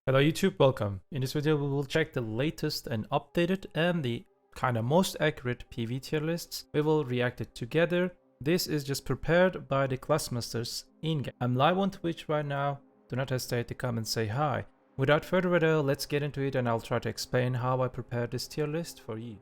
Hello YouTube, welcome. In this video we will check the latest and updated and the kind of most accurate PvE tier lists. We will react it together. This is just prepared by the Classmasters in-game. I'm live on Twitch right now. Do not hesitate to come and say hi. Without further ado, let's get into it and I'll try to explain how I prepared this tier list for you.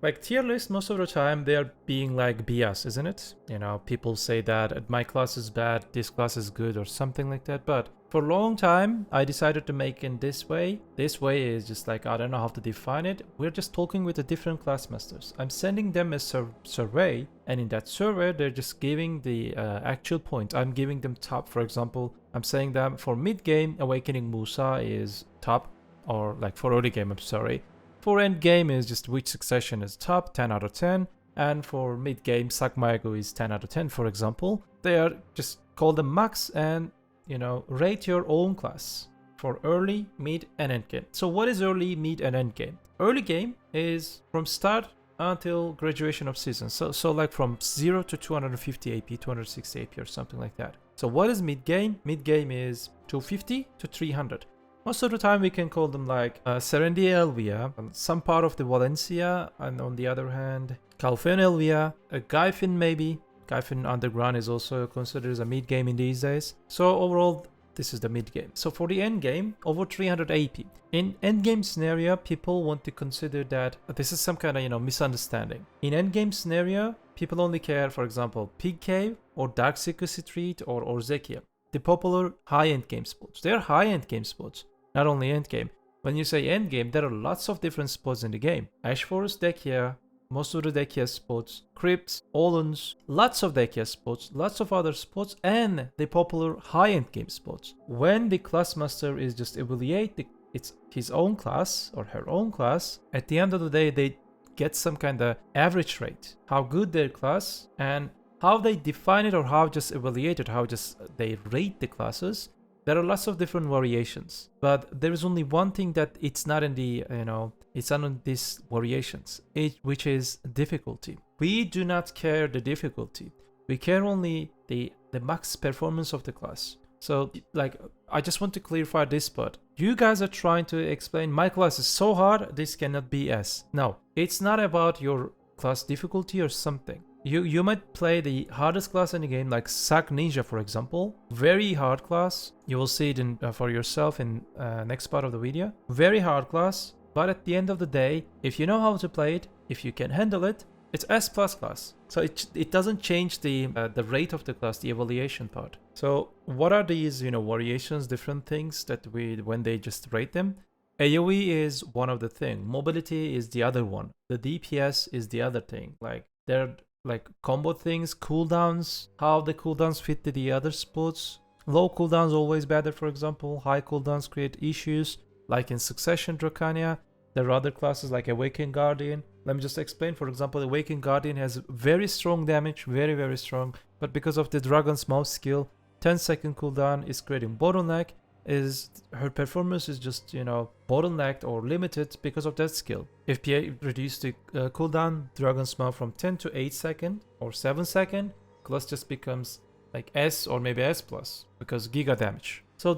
Like tier lists, most of the time they are being like BS, isn't it? You know, people say that my class is bad, this class is good or something like that. But for a long time, I decided to make it this way. This way is just like, I don't know how to define it. We're just talking with the different classmasters. I'm sending them a survey, and in that survey, they're just giving the actual point. I'm giving them top, for example. I'm saying that for mid-game, Awakening Musa is top, or like for early game, I'm sorry. For end game is just which succession is top, 10 out of 10. And for mid game, Maegu is 10 out of 10, for example. They are just call them max and, you know, rate your own class for early, mid, and end game. So what is early, mid, and end game? Early game is from start until graduation of season. So like from 0 to 250 AP, 260 AP or something like that. So what is mid game? Mid game is 250 to 300. Most of the time we can call them like Serendi Elvia, some part of the Valencia, and on the other hand, Calfen Elvia, a Gaifin maybe. Gaifin Underground is also considered as a mid game in these days. So overall, this is the mid game. So for the end game, over 300 AP. In end game scenario, people want to consider that this is some kind of, you know, misunderstanding. In end game scenario, people only care, for example, Pig Cave or Dark Secrecy Street or Orzekia. The popular high-end game spots. They're high-end game spots. Not only endgame. When you say endgame, there are lots of different spots in the game. Ash Forest Dekia, most of the Dekia spots, Crypts, Olens, lots of Dekia spots, lots of other spots, and the popular high-end game spots. When the Classmaster is just evaluate it's his own class or her own class, at the end of the day, they get some kind of average rate. How good their class and how they define it or how just evaluate it, how just they rate the classes. There are lots of different variations, but there is only one thing that it's not in the, you know, it's not in these variations, which is difficulty. We do not care the difficulty. We care only the max performance of the class. So like, I just want to clarify this part. You guys are trying to explain my class is so hard, this cannot be S. No, it's not about your class difficulty or something. You might play the hardest class in the game, like Sack Ninja, for example. Very hard class. You will see it in, for yourself in next part of the video. Very hard class, but at the end of the day, if you know how to play it, if you can handle it, it's S+ class. So it doesn't change the rate of the class, the evaluation part. So what are these, you know, variations, different things that when they just rate them? AoE is one of the thing. Mobility is the other one. The DPS is the other thing. Like they're like combo things, cooldowns, how the cooldowns fit to the other spots. Low cooldowns always better, for example. High cooldowns create issues, like in Succession Drakania. There are other classes like Awakened Guardian. Let me just explain. For example, Awakened Guardian has very strong damage, very, very strong. But because of the Dragon's Mouth skill, 10-second cooldown is creating bottleneck. Her performance is just, you know, bottlenecked or limited because of that skill. If PA reduced the cooldown, Dragon's Mouth from 10 to 8 second or 7 second, class just becomes like S or maybe S+ because giga damage. So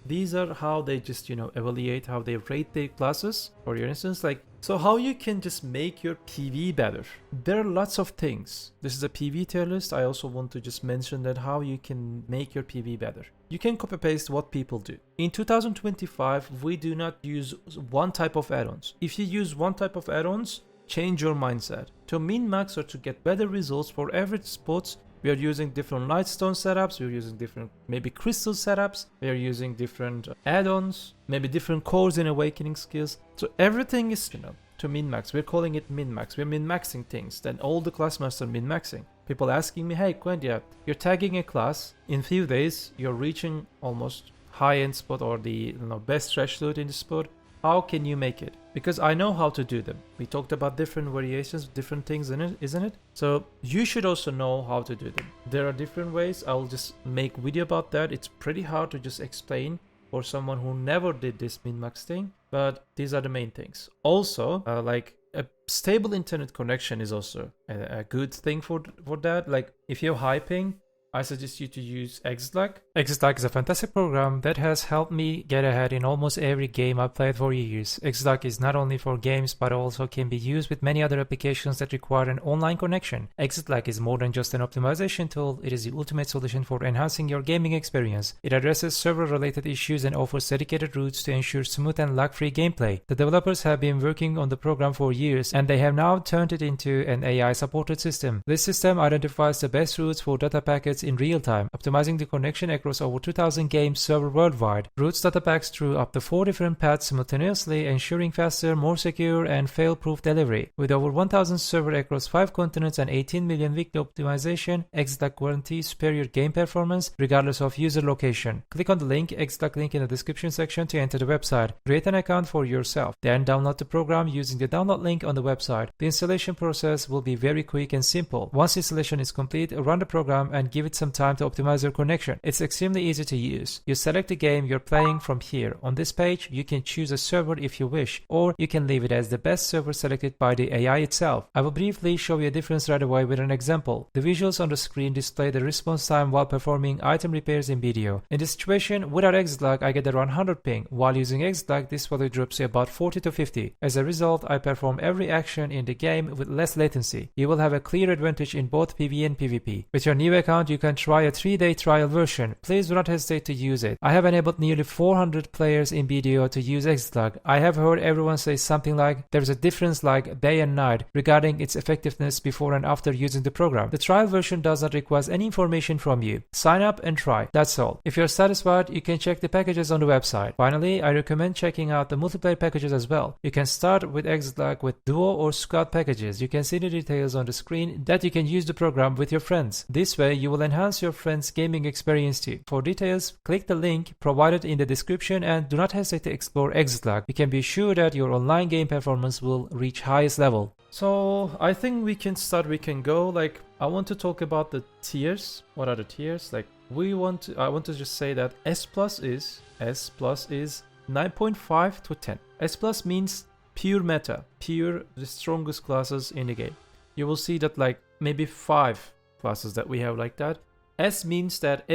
these are how they just, you know, evaluate, how they rate their classes. For your instance, like, so how you can just make your PvE better. There are lots of things. This is a PvE tier list. I also want to just mention that how you can make your PvE better. You can copy paste what people do. In 2025, we do not use one type of add-ons. If you use one type of add-ons, change your mindset. To min-max or to get better results for average spots, we are using different lightstone setups, we're using different maybe crystal setups, we are using different add-ons, maybe different cores in awakening skills. So everything is, you know, to min-max. We're calling it min-max. We're min-maxing things. Then all the classmasters are min-maxing. People asking me, hey Quendia, you're tagging a class, in few days you're reaching almost high-end spot or the, you know, best trash loot in the spot. How can you make it? Because I know how to do them. We talked about different variations, different things in it, isn't it? So you should also know how to do them. There are different ways. I will just make video about that. It's pretty hard to just explain for someone who never did this min-max thing. But these are the main things. Also, like a stable internet connection is also a good thing for that. Like if you're hyping, I suggest you to use ExitLag. ExitLag is a fantastic program that has helped me get ahead in almost every game I've played for years. ExitLag is not only for games but also can be used with many other applications that require an online connection. ExitLag is more than just an optimization tool, it is the ultimate solution for enhancing your gaming experience. It addresses server-related issues and offers dedicated routes to ensure smooth and lag-free gameplay. The developers have been working on the program for years and they have now turned it into an AI-supported system. This system identifies the best routes for data packets in real time, optimizing the connection across over 2,000 games server worldwide. Routes data packs through up to 4 different paths simultaneously, ensuring faster, more secure, and fail-proof delivery. With over 1,000 servers across 5 continents and 18 million weekly optimization, ExitLag guarantees superior game performance regardless of user location. Click on the ExitLag link in the description section to enter the website. Create an account for yourself. Then download the program using the download link on the website. The installation process will be very quick and simple. Once installation is complete, run the program and give it some time to optimize your connection. It's extremely easy to use. You select the game you're playing from here. On this page, you can choose a server if you wish, or you can leave it as the best server selected by the AI itself. I will briefly show you a difference right away with an example. The visuals on the screen display the response time while performing item repairs in BDO. In this situation, without ExitLag, I get around 100 ping. While using ExitLag, this value drops to about 40 to 50. As a result, I perform every action in the game with less latency. You will have a clear advantage in both PvE and PvP. With your new account, you can try a 3-day trial version. Please do not hesitate to use it. I have enabled nearly 400 players in BDO to use ExitLag. I have heard everyone say something like there's a difference like day and night regarding its effectiveness before and after using the program. The trial version does not require any information from you. Sign up and try. That's all. If you're satisfied, you can check the packages on the website. Finally, I recommend checking out the multiplayer packages as well. You can start with ExitLag with duo or squad packages. You can see the details on the screen that you can use the program with your friends. This way, you will enhance your friends' gaming experience too. For details, click the link provided in the description and do not hesitate to explore ExitLag. You can be sure that your online game performance will reach highest level. So I think we can start, we can go. Like, I want to talk about the tiers. What are the tiers? Like, I want to just say that S plus is 9.5 to 10. S plus means pure meta, pure the strongest classes in the game. You will see that like maybe 5 classes that we have like that. S means that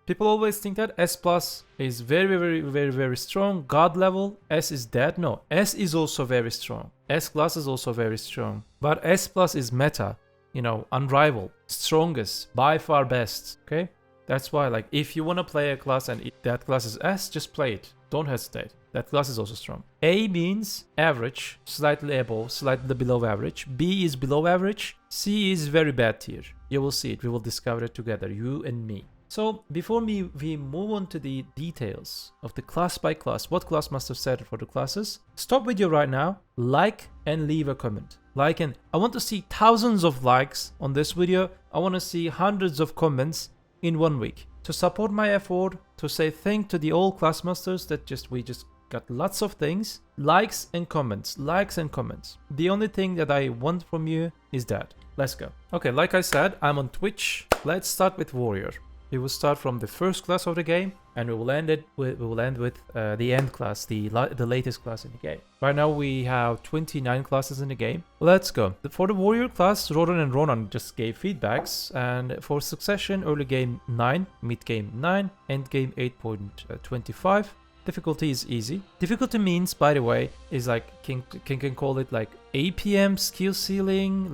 people always think that S plus is very strong, god level. S is dead. No, S is also very strong. S class is also very strong. But S plus is meta, unrivaled, strongest, by far best. Okay, that's why like if you want to play a class and that class is S, just play it. Don't hesitate. That class is also strong. A means average, slightly above, slightly below average. B is below average. C is very bad tier. You will see it. We will discover it together, you and me. So before we move on to the details of the class by class, what Classmaster said for the classes, stop video right now, like and leave a comment. I want to see thousands of likes on this video. I want to see hundreds of comments in 1 week. To support my effort, to say thank to the old Classmasters that we just got lots of things, likes and comments. The only thing that I want from you is that. Let's go. Okay, like I said, I'm on Twitch. Let's start with Warrior. We will start from the first class of the game, and we will end with the end class, the latest class in the game. Right now we have 29 classes in the game. Let's go. For the Warrior class, Rodan and Ronan just gave feedbacks, and for Succession, early game 9, mid game 9, end game 8.25. Difficulty is easy. Difficulty means, by the way, is like can call it like APM skill ceiling,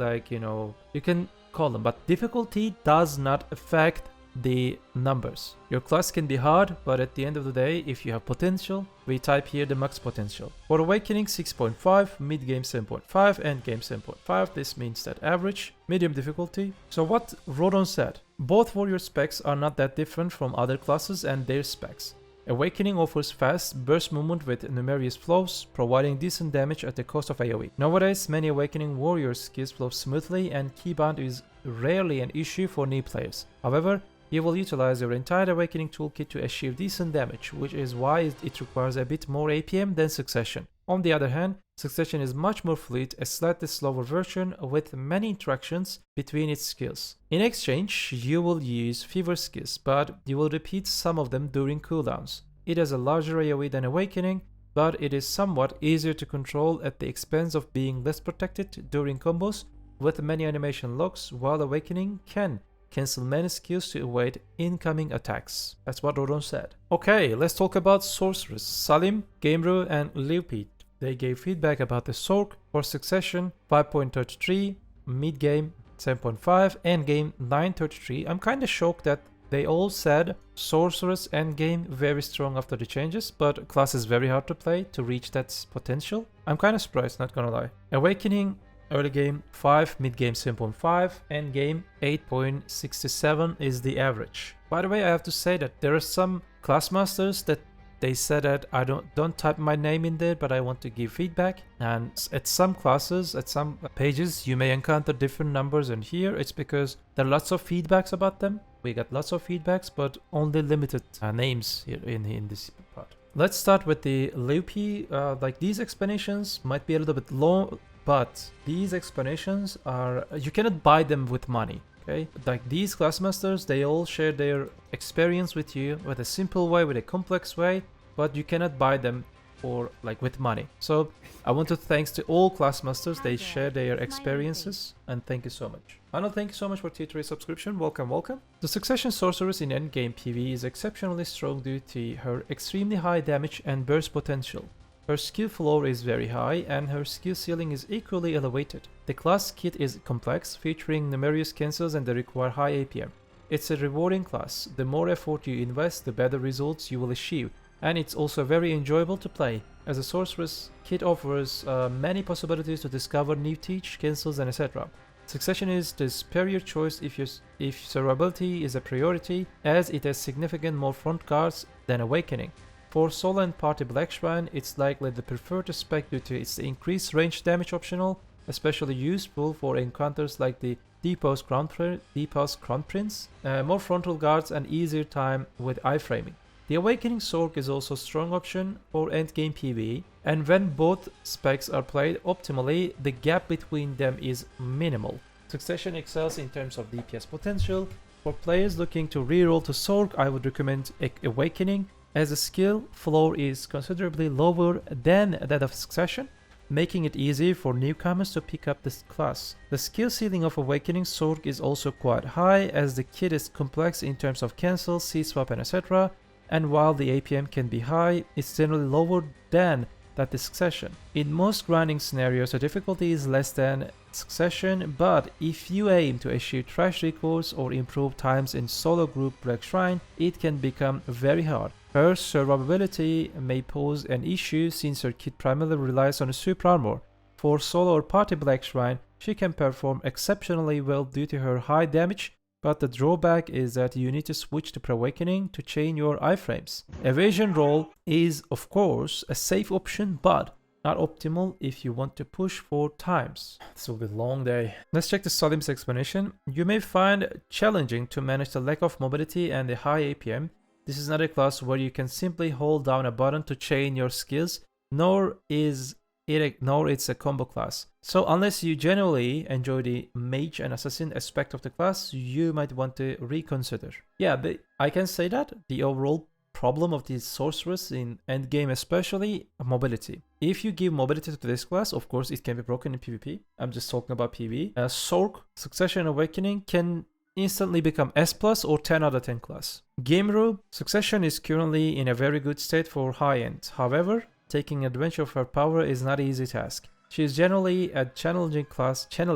you can call them, but difficulty does not affect the numbers. Your class can be hard, but at the end of the day, if you have potential, we type here the max potential. For Awakening 6.5, mid game 7.5, end game 7.5. This means that average, medium difficulty. So what Rodon said, both warrior specs are not that different from other classes and their specs. Awakening offers fast burst movement with numerous flows, providing decent damage at the cost of AoE. Nowadays, many Awakening warrior skills flow smoothly and keybound is rarely an issue for new players. However, you will utilize your entire Awakening toolkit to achieve decent damage, which is why it requires a bit more APM than Succession. On the other hand, Succession is much more fluid, a slightly slower version with many interactions between its skills. In exchange, you will use fewer skills, but you will repeat some of them during cooldowns. It has a larger AoE than Awakening, but it is somewhat easier to control at the expense of being less protected during combos with many animation locks, while Awakening can cancel many skills to evade incoming attacks. That's what Rodon said. Okay, let's talk about Sorceress. Salim, Gameru, and Leupit. They gave feedback about the Sorc for Succession 5.33, mid-game 7.5, endgame 9.33. I'm kinda shocked that they all said Sorceress endgame very strong after the changes, but class is very hard to play to reach that potential. I'm kinda surprised, not gonna lie. Awakening early game 5, mid game 7.5, end game 8.67 is the average. By the way, I have to say that there are some Classmasters that they said that I don't type my name in there, but I want to give feedback. And at some classes, at some pages, you may encounter different numbers, and here it's because there are lots of feedbacks about them. We got lots of feedbacks, but only limited names here in this part. Let's start with the Leupi. Like these explanations might be a little bit long, but these explanations are, you cannot buy them with money, okay? Like these Classmasters, they all share their experience with you with a simple way, with a complex way, but you cannot buy them for like with money. So I want to thanks to all Classmasters, they share their experiences, and thank you so much. Arnold, thank you so much for tier 3 subscription, welcome, welcome. The Succession Sorceress in endgame PvE is exceptionally strong due to her extremely high damage and burst potential. Her skill floor is very high, and her skill ceiling is equally elevated. The class kit is complex, featuring numerous cancels, and they require high APM. It's a rewarding class. The more effort you invest, the better results you will achieve, and it's also very enjoyable to play, as a Sorceress kit offers many possibilities to discover new teach, cancels, and etc. Succession is the superior choice if survivability is a priority, as it has significant more front guards than Awakening. For solo and party Black Shrine, it's likely the preferred spec due to its increased range damage optional, especially useful for encounters like the Deepos Crown Prince, more frontal guards, and easier time with iframing. The Awakening Sorc is also a strong option for endgame PvE, and when both specs are played optimally, the gap between them is minimal. Succession excels in terms of DPS potential. For players looking to reroll to Sorc, I would recommend Awakening, as the skill floor is considerably lower than that of Succession, making it easy for newcomers to pick up this class. The skill ceiling of Awakening Sorc is also quite high, as the kit is complex in terms of cancel, C-swap, and etc. And while the APM can be high, it's generally lower than that of Succession. In most grinding scenarios, the difficulty is less than Succession, but if you aim to achieve trash records or improve times in solo group Black Shrine, it can become very hard. Her survivability may pose an issue since her kit primarily relies on a super armor. For solo or party Black Shrine, she can perform exceptionally well due to her high damage, but the drawback is that you need to switch to Awakening to chain your iframes. Evasion roll is of course a safe option, but not optimal if you want to push for times. This will be a long day. Let's check the Salim's explanation. You may find it challenging to manage the lack of mobility and the high APM. This is not a class where you can simply hold down a button to chain your skills, nor it's a combo class. So unless you genuinely enjoy the mage and assassin aspect of the class, you might want to reconsider. Yeah, I can say that the overall problem of the Sorceress in endgame, especially mobility. If you give mobility to this class, of course it can be broken in PvP. I'm just talking about PvE. Sorc, Succession, Awakening can instantly become S+ or 10 out of 10 class. Gameru, Succession is currently in a very good state for high end. However, taking advantage of her power is not an easy task. She is generally a challenging class with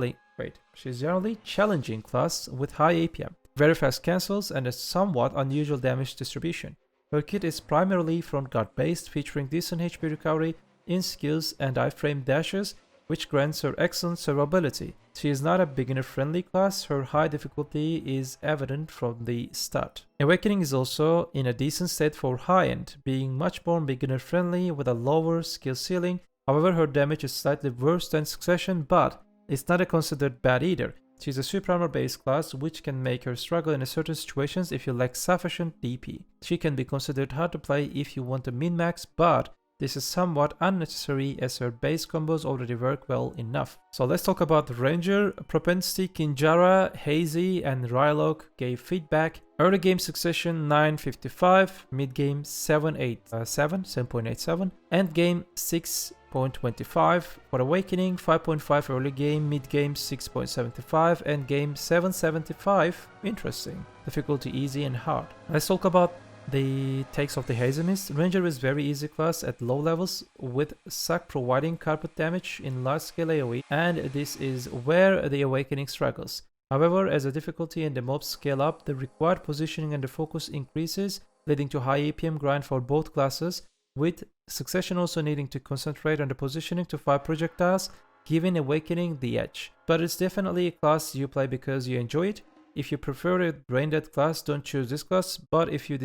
high APM, very fast cancels, and a somewhat unusual damage distribution. Her kit is primarily front guard based, featuring decent HP recovery in skills and iframe dashes, which grants her excellent survivability. She is not a beginner-friendly class, her high difficulty is evident from the start. Awakening is also in a decent state for high-end, being much more beginner-friendly with a lower skill ceiling. However, her damage is slightly worse than Succession, but it's not considered bad either. She's a super armor-based class, which can make her struggle in certain situations if you lack sufficient DP. She can be considered hard to play if you want to min-max, but this is somewhat unnecessary as her base combos already work well enough. So let's talk about the Ranger. Propensity, Kinjara, Hazy, and Rylok gave feedback. Early game succession 955, mid game 7.87, end game 6.25. For Awakening 5.5 early game, mid game 6.75, end game 7.75. Interesting. Difficulty easy and hard. Let's talk about the takes of the Hazemist. Ranger is very easy class at low levels, with Suck providing carpet damage in large scale AoE, and this is where the Awakening struggles. However, as the difficulty and the mobs scale up, the required positioning and the focus increases, leading to high APM grind for both classes, with Succession also needing to concentrate on the positioning to fire projectiles, giving Awakening the edge. But it's definitely a class you play because you enjoy it. If you prefer a brain dead class, don't choose this class, but if you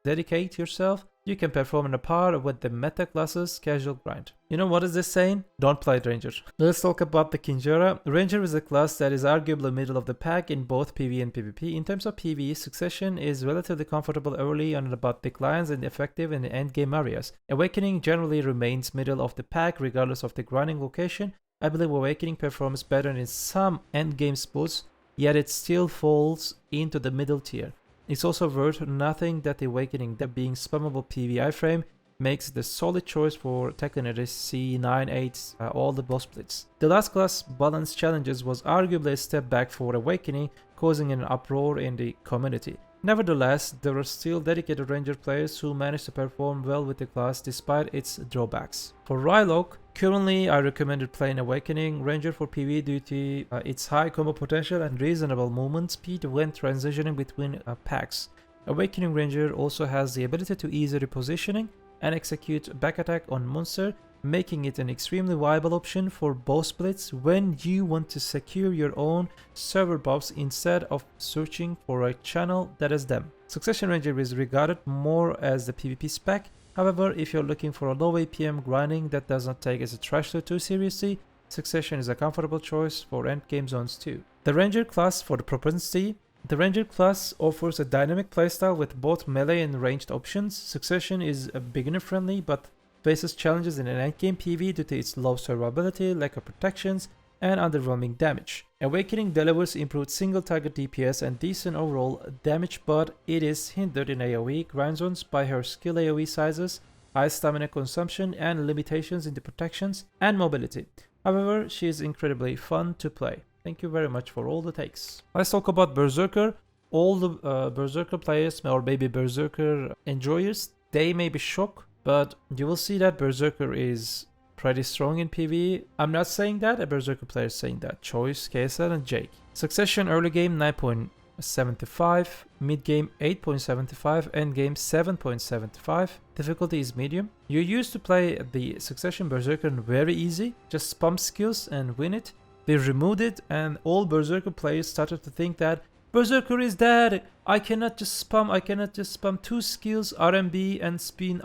dedicate yourself, you can perform on a par with the meta classes casual grind. You know what is this saying? Don't play Ranger. Let's talk about the Kinjara. Ranger is a class that is arguably middle of the pack in both PvE and PvP. In terms of PvE, Succession is relatively comfortable early on but declines and effective in the end game areas. Awakening generally remains middle of the pack regardless of the grinding location. I believe Awakening performs better in some end game spots, yet it still falls into the middle tier. It's also worth nothing that the Awakening, that being spammable PvE iframe, makes the solid choice for Tekken C9-8 all the boss splits. The last class balance challenges was arguably a step back for Awakening, causing an uproar in the community. Nevertheless, there are still dedicated Ranger players who manage to perform well with the class despite its drawbacks. For Rylok, currently I recommended playing Awakening Ranger for PvE due to its high combo potential and reasonable movement speed when transitioning between packs. Awakening Ranger also has the ability to easy repositioning and execute back attack on monster, making it an extremely viable option for boss splits when you want to secure your own server buffs instead of searching for a channel that is them. Succession Ranger is regarded more as the PvP spec. However, if you're looking for a low APM grinding that does not take its trash load too seriously, Succession is a comfortable choice for endgame zones too. The Ranger class for the propensity. The Ranger class offers a dynamic playstyle with both melee and ranged options. Succession is a beginner friendly but faces challenges in an endgame PvE due to its low survivability, lack of protections, and underwhelming damage. Awakening delivers improved single target DPS and decent overall damage, but it is hindered in AoE grind zones by her skill AoE sizes, high stamina consumption, and limitations in the protections and mobility. However, she is incredibly fun to play. Thank you very much for all the takes. Let's talk about Berserker. All the Berserker players or maybe Berserker enjoyers, they may be shocked, but you will see that Berserker is pretty strong in PvE. I'm not saying that, a Berserker player is saying that. Choice, KSL, and Jake. Succession early game 9.75, mid game 8.75, end game 7.75. Difficulty is medium. You used to play the Succession Berserker very easy, just spam skills and win it. They removed it and all Berserker players started to think that Berserker is dead. I cannot just spam 2 skills, RMB and spin,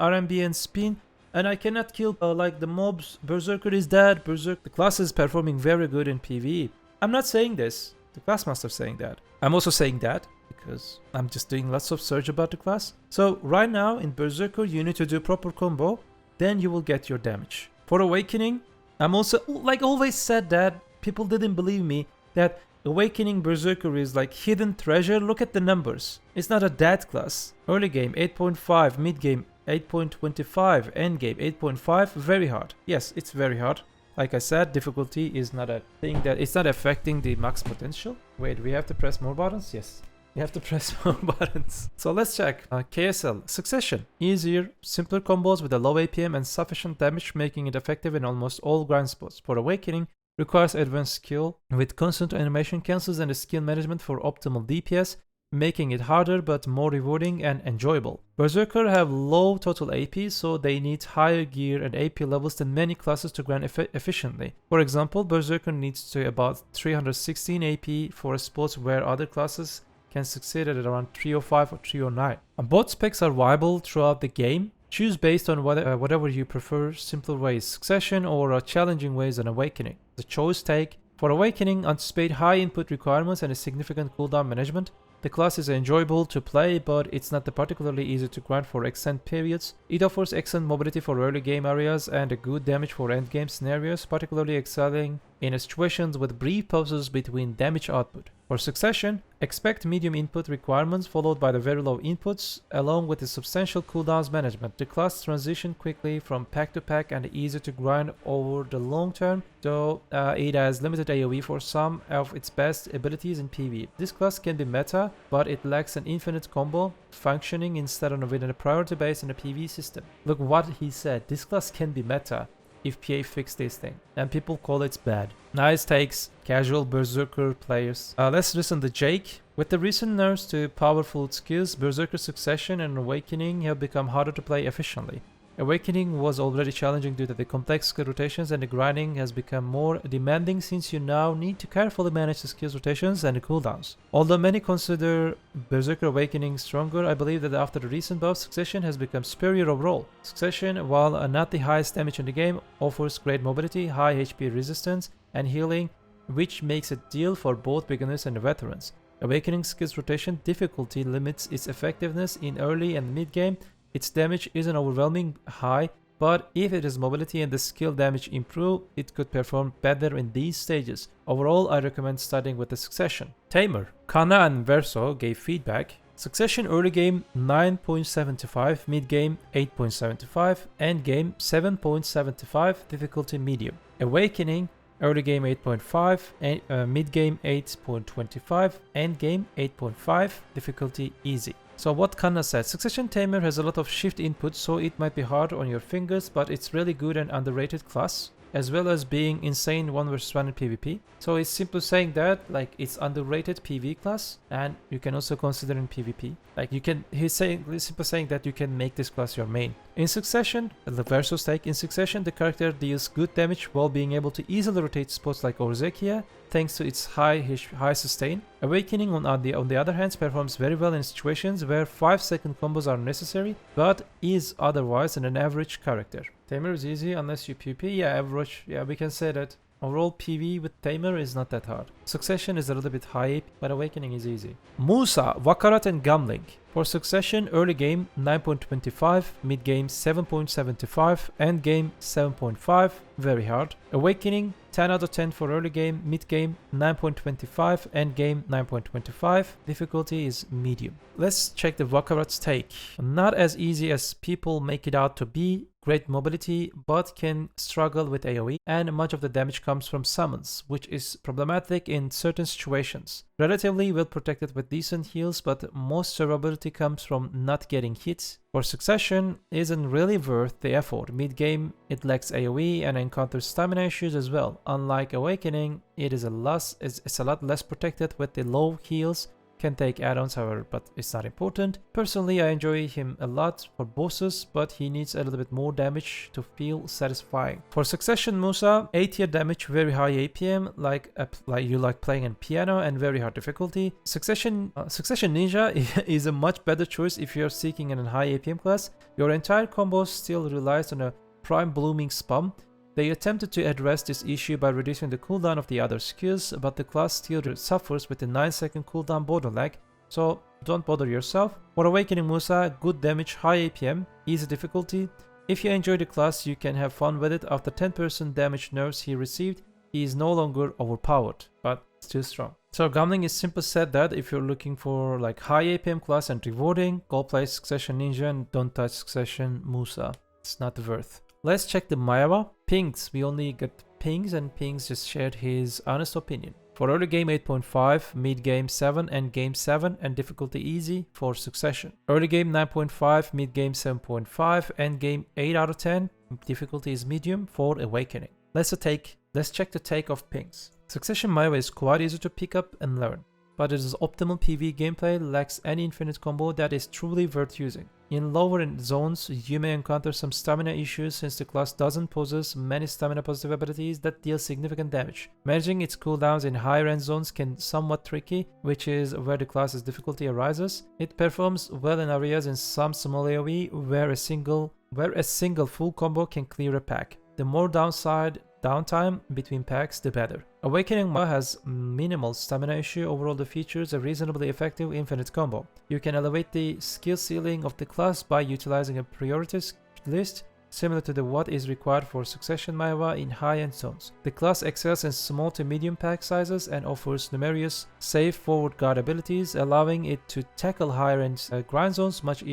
and I cannot kill like the mobs. Berserker is dead. The class is performing very good in PvE. I'm not saying this. The Classmasters saying that. I'm also saying that because I'm just doing lots of search about the class. So right now in Berserker you need to do proper combo, then you will get your damage. For Awakening, I'm also like always said that people didn't believe me that Awakening Berserker is like hidden treasure. Look at the numbers. It's not a dead class. Early game 8.5, mid game 8.25, end game 8.5. Very hard. Yes, it's very hard. Like I said, difficulty is not a thing that it's not affecting the max potential. Wait, we have to press more buttons? Yes. You have to press more buttons. So let's check. KSL. Succession. Easier, simpler combos with a low APM and sufficient damage, making it effective in almost all grind spots. For Awakening, requires advanced skill with constant animation cancels and a skill management for optimal DPS, making it harder but more rewarding and enjoyable. Berserker have low total AP, so they need higher gear and AP levels than many classes to grind efficiently. For example, Berserker needs to about 316 AP for spots where other classes can succeed at around 305 or 309. Both specs are viable throughout the game. Choose based on whatever you prefer, simpler ways Succession or challenging ways on Awakening. The choice take. For Awakening, anticipate high input requirements and a significant cooldown management. The class is enjoyable to play, but it's not particularly easy to grind for extended periods. It offers excellent mobility for early game areas and a good damage for endgame scenarios, particularly excelling in situations with brief pauses between damage output. For Succession, expect medium input requirements followed by the very low inputs, along with the substantial cooldowns management. The class transitions quickly from pack to pack and easy to grind over the long term, though it has limited AoE for some of its best abilities in PvE. This class can be meta, but it lacks an infinite combo functioning instead of within a priority base in a PvE system. Look what he said, this class can be meta if PA fixed this thing, and people call it bad. Nice takes, casual Berserker players. Let's listen to Jake. With the recent nerfs to powerful skills, Berserker Succession and Awakening have become harder to play efficiently. Awakening was already challenging due to the complex skill rotations, and the grinding has become more demanding since you now need to carefully manage the skills rotations and the cooldowns. Although many consider Berserker Awakening stronger, I believe that after the recent buff, Succession has become superior overall. Succession, while not the highest damage in the game, offers great mobility, high HP resistance, and healing, which makes it deal for both beginners and veterans. Awakening skills rotation difficulty limits its effectiveness in early and mid game. Its damage isn't overwhelming high, but if its mobility and the skill damage improve, it could perform better in these stages. Overall, I recommend starting with the Succession. Tamer, Kana and Verso gave feedback. Succession early game 9.75, mid game 8.75, end game 7.75, difficulty medium. Awakening early game 8.5, and mid game 8.25, end game 8.5, difficulty easy. So what Kanna said, Succession Tamer has a lot of shift input, so it might be hard on your fingers, but it's really good and underrated class, as well as being insane 1 vs 1 in PvP. So it's simply saying that like it's underrated PvE class, and you can also consider in PvP. Like he's simply saying that you can make this class your main. In Succession, the Versus take, in Succession the character deals good damage while being able to easily rotate spots like Orzekia, thanks to its high sustain. Awakening on the other hand performs very well in situations where 5-second combos are necessary, but is otherwise an average character. Tamer is easy unless you PvP, yeah, average, yeah, we can say that. Overall PvE with Tamer is not that hard. Succession is a little bit high AP, but Awakening is easy. Musa, Wakarat and Gamling. For Succession, early game 9.25, mid game 7.75, end game 7.5, very hard. Awakening 10 out of 10 for early game, mid game 9.25, end game 9.25, difficulty is medium. Let's check the Wakarat's take. Not as easy as people make it out to be, great mobility, but can struggle with AoE, and much of the damage comes from summons, which is problematic in certain situations. Relatively well protected with decent heals, but most survivability comes from not getting hit. For Succession, isn't really worth the effort. Mid-game, it lacks AoE and encounters stamina issues as well. Unlike Awakening, it's a lot less protected with the low heals. Can take add-ons however, but it's not important. Personally, I enjoy him a lot for bosses, but he needs a little bit more damage to feel satisfying. For Succession Musa, 8 tier damage, very high APM, like you like playing on piano, and very hard difficulty. Succession Ninja is a much better choice if you're seeking an high APM class. Your entire combo still relies on a prime blooming spam. They attempted to address this issue by reducing the cooldown of the other skills, but the class still suffers with the 9-second cooldown border lag, so don't bother yourself. For Awakening Musa, good damage, high APM, easy difficulty. If you enjoy the class, you can have fun with it. After 10% damage nerfs he received, he is no longer overpowered, but still strong. So Gamling is simply said that if you're looking for like high APM class and rewarding, go play Succession Ninja and don't touch Succession Musa. It's not worth. Let's check the Maehwa. Pings, we only got Pings, and Pings just shared his honest opinion. For early game 8.5, mid game 7, end game 7, and difficulty easy for Succession. Early game 9.5, mid game 7.5, end game 8 out of 10, difficulty is medium for Awakening. Let's check the take of Pings. Succession Maehwa is quite easy to pick up and learn, but its optimal PvE gameplay lacks any infinite combo that is truly worth using. In lower end zones, you may encounter some stamina issues since the class doesn't possess many stamina positive abilities that deal significant damage. Managing its cooldowns in higher end zones can be somewhat tricky, which is where the class's difficulty arises. It performs well in areas in some small AoE where a single full combo can clear a pack. The more downside downtime between packs, the better. Awakening Maehwa has minimal stamina issue. Overall, the features a reasonably effective infinite combo. You can elevate the skill ceiling of the class by utilizing a priorities list similar to what is required for Succession Maehwa in high-end zones. The class excels in small to medium pack sizes and offers numerous safe forward guard abilities, allowing it to tackle higher-end grind zones much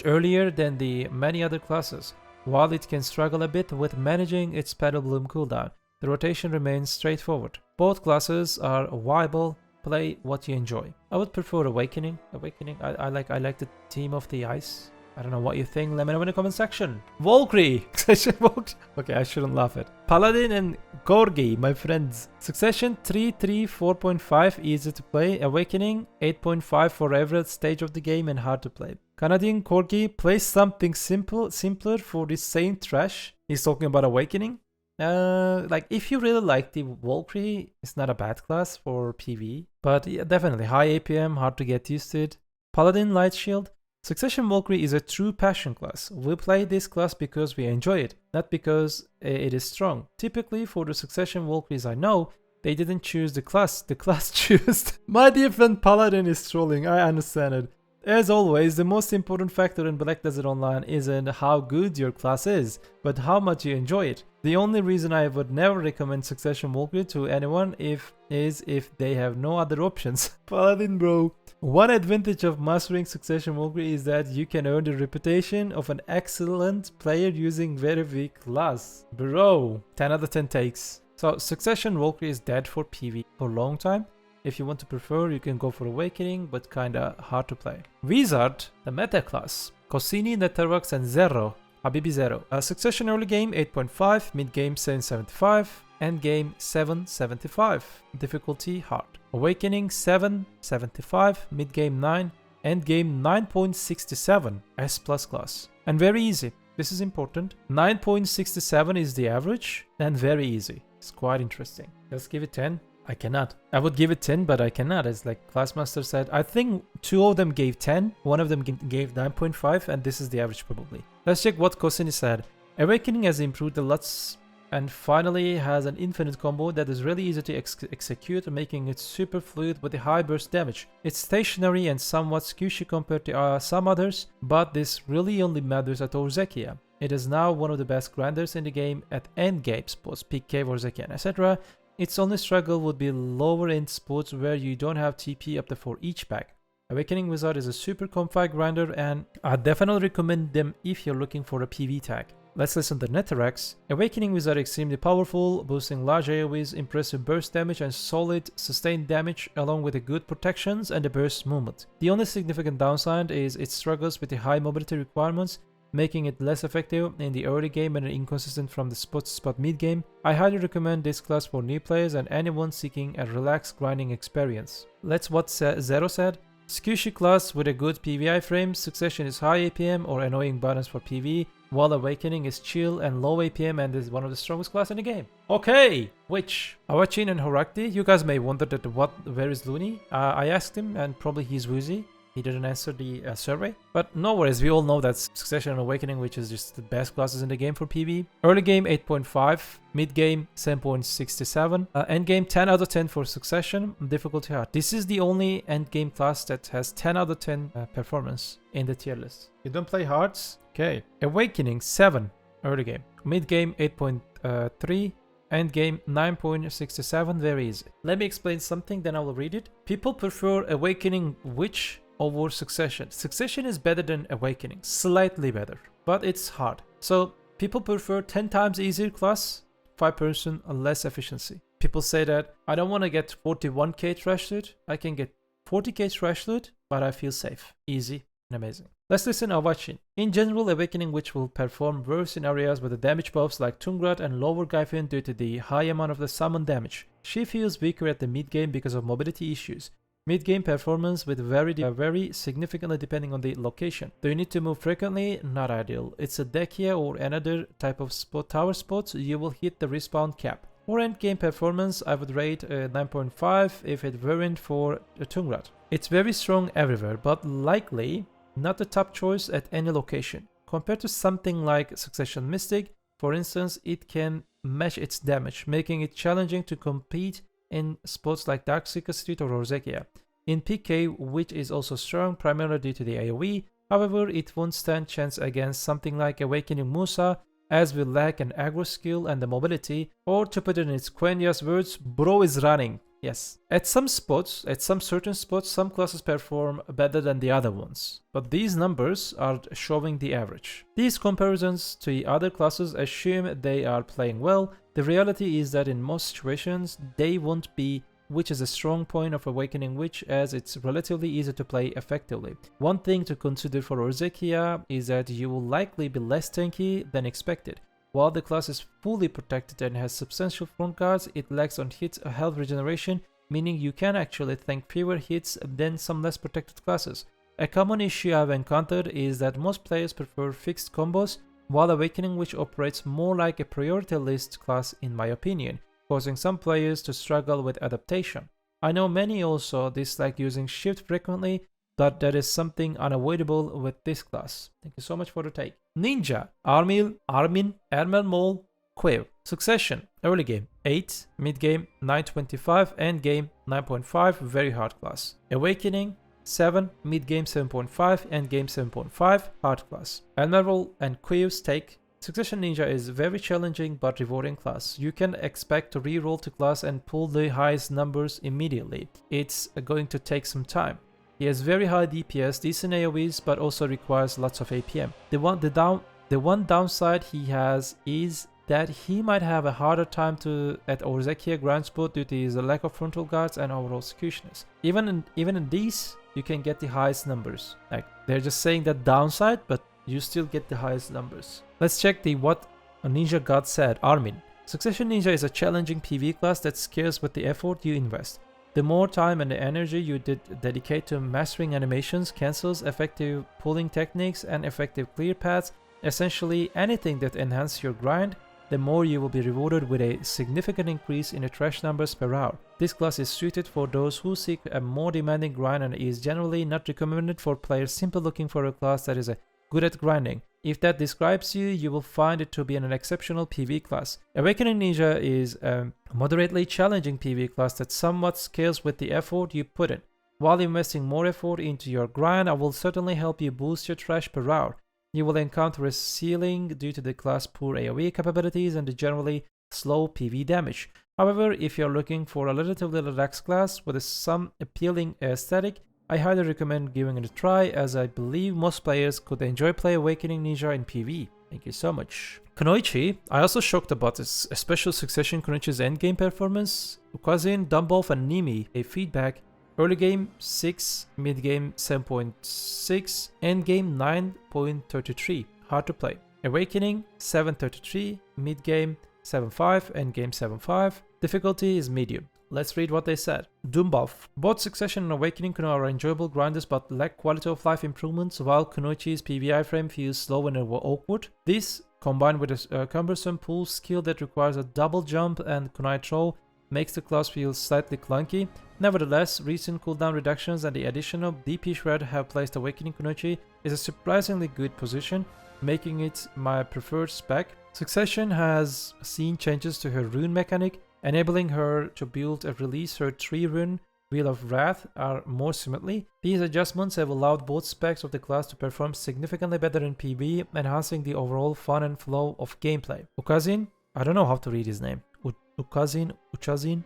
earlier than the many other classes. While it can struggle a bit with managing its Petal Bloom cooldown, the rotation remains straightforward. Both classes are viable. Play what you enjoy. I would prefer Awakening. I like the Team of the Ice. I don't know what you think. Let me know in the comment section. Valkyrie! Okay, I shouldn't laugh at. Paladin and Gorgi, my friends. Succession 4.5, easy to play. Awakening 8.5 for every stage of the game and hard to play. Canadian Corgi, play something simpler for the same trash. He's talking about Awakening. Like if you really like the Valkyrie, it's not a bad class for PvE. But yeah, definitely high APM, hard to get used to it. Paladin Light Shield. Succession Valkyrie is a true passion class. We play this class because we enjoy it, not because it is strong. Typically for the Succession Valkyries I know, they didn't choose the class chose. My dear friend Paladin is trolling, I understand it. As always, the most important factor in Black Desert Online isn't how good your class is, but how much you enjoy it. The only reason I would never recommend Succession Valkyrie to anyone is if they have no other options. Paladin bro. One advantage of mastering Succession Valkyrie is that you can earn the reputation of an excellent player using very weak class. Bro, 10 out of 10 takes. So Succession Valkyrie is dead for PvE for a long time. If you want to prefer, you can go for Awakening, but kinda hard to play. Wizard, the meta class. Cosini, Netherworks, and Zero. Habibi Zero. Succession early game 8.5, mid game 775, end game 775. Difficulty hard. Awakening 775, mid game 9, end game 9.67. S+ class. And very easy. This is important. 9.67 is the average, and very easy. It's quite interesting. Let's give it 10. I cannot. I would give it 10, but I cannot. It's like Classmasters said. I think 2 of them gave 10, one of them gave 9.5, and this is the average probably. Let's check what Cosini said. Awakening has improved a lot and finally has an infinite combo that is really easy to execute, making it super fluid with a high burst damage. It's stationary and somewhat squishy compared to some others, but this really only matters at Orzekia. It is now one of the best grinders in the game at end game spots, Peak Cave, Orzekia, etc. Its only struggle would be lower end spots where you don't have TP up to for each pack. Awakening Wizard is a super config grinder and I definitely recommend them if you're looking for a PV tag. Let's listen to Netherrex. Awakening Wizard extremely powerful, boosting large AoEs, impressive burst damage and solid sustained damage along with the good protections and the burst movement. The only significant downside is it struggles with the high mobility requirements, making it less effective in the early game and inconsistent from the spot mid game. I highly recommend this class for new players and anyone seeking a relaxed grinding experience. Let's what Zero said. Squishy class with a good PvI frame, Succession is high APM or annoying buttons for PvE, while Awakening is chill and low APM and is one of the strongest class in the game. Okay, which? Awachin and Horakti, you guys may wonder that where is Looney? I asked him and probably he's woozy. He didn't answer the survey. But no worries, we all know that Succession and Awakening, which is just the best classes in the game for PvE. Early game 8.5, mid game 7.67, end game 10 out of 10 for Succession, difficulty hard. This is the only end game class that has 10 out of 10 performance in the tier list. You don't play hards? Okay. Awakening 7, early game. Mid game 8.3. End game 9.67, very easy. Let me explain something, then I will read it. People prefer Awakening Witch over Succession. Succession is better than Awakening, slightly better, but it's hard. So people prefer 10 times easier class, 5% less efficiency. People say that I don't want to get 41k trash loot, I can get 40k trash loot, but I feel safe, easy, and amazing. Let's listen to Awachin. In general, Awakening Witch will perform worse in areas with the damage buffs like Tungrat and lower Gaifen due to the high amount of the summon damage. She feels weaker at the mid game because of mobility issues. Mid-game performance will vary significantly depending on the location. Do you need to move frequently? Not ideal. It's a Dekia or another type of tower spots, you will hit the respawn cap. For end-game performance, I would rate 9.5 if it weren't for Tungrat. It's very strong everywhere, but likely not the top choice at any location. Compared to something like Succession Mystic, for instance, it can match its damage, making it challenging to compete in spots like Darkseeker Street or Rosecchia. In PK, which is also strong primarily due to the AoE, however, it won't stand chance against something like Awakening Musa, as will lack an aggro skill and the mobility, or to put it in its Quenya's words, bro is running. Yes. At some certain spots, some classes perform better than the other ones, but these numbers are showing the average. These comparisons to the other classes assume they are playing well. The reality is that in most situations, they won't be, which is a strong point of Awakening Witch, as it's relatively easy to play effectively. One thing to consider for Rosecchia is that you will likely be less tanky than expected. While the class is fully protected and has substantial front guards, it lacks on hits health regeneration, meaning you can actually tank fewer hits than some less protected classes. A common issue I've encountered is that most players prefer fixed combos, while Awakening Witch operates more like a priority list class in my opinion, causing some players to struggle with adaptation. I know many also dislike using shift frequently, but that is something unavoidable with this class. Thank you so much for the take. Ninja, Armin, Ermelmol, Quail. Succession, early game 8, mid game 9.25, end game 9.5, very hard class. Awakening 7, mid game 7.5, end game 7.5, hard class. Ermelmol and Quail's take. Succession Ninja is very challenging but rewarding class. You can expect to reroll to class and pull the highest numbers immediately. It's going to take some time. He has very high DPS, decent AoEs, but also requires lots of APM. The one downside he has is that he might have a harder time at Rosecchia grind spot due to his lack of frontal guards and overall skewishness. Even in these, you can get the highest numbers. Like, they're just saying that downside, but you still get the highest numbers. Let's check the what a Ninja God said. Armin. Succession Ninja is a challenging PvE class that scares with the effort you invest. The more time and the energy you dedicate to mastering animations, cancels, effective pulling techniques, and effective clear paths, essentially anything that enhances your grind, the more you will be rewarded with a significant increase in the trash numbers per hour. This class is suited for those who seek a more demanding grind and is generally not recommended for players simply looking for a class that is good at grinding. If that describes you, you will find it to be an exceptional PvE class. Awakening Ninja is a moderately challenging PvE class that somewhat scales with the effort you put in. While investing more effort into your grind, I will certainly help you boost your trash per hour. You will encounter a ceiling due to the class' poor AoE capabilities and the generally slow PvE damage. However, if you're looking for a relatively relaxed class with some appealing aesthetic, I highly recommend giving it a try, as I believe most players could enjoy play Awakening Ninja in PvE. Thank you so much. Kunoichi, I also shocked about this special Succession Kunoichi's endgame performance. Ukazin, Dumbolf and Nimi gave feedback. Early game 6, mid game 7.6, end game 9.33. Hard to play. Awakening 7.33, mid game 7.5, end game 7.5. Difficulty is medium. Let's read what they said. Doombuff. Both Succession and Awakening Kuno are enjoyable grinders but lack quality of life improvements, while Kunoichi's PvI frame feels slow and awkward. This, combined with a cumbersome pull skill that requires a double jump and kunai throw, makes the class feel slightly clunky. Nevertheless, recent cooldown reductions and the addition of DP Shred have placed Awakening Kunoichi in a surprisingly good position, making it my preferred spec. Succession has seen changes to her rune mechanic, enabling her to build and release her 3-rune Wheel of Wrath more smoothly. These adjustments have allowed both specs of the class to perform significantly better in PvE, enhancing the overall fun and flow of gameplay. Ukazin, I don't know how to read his name. Uchazin.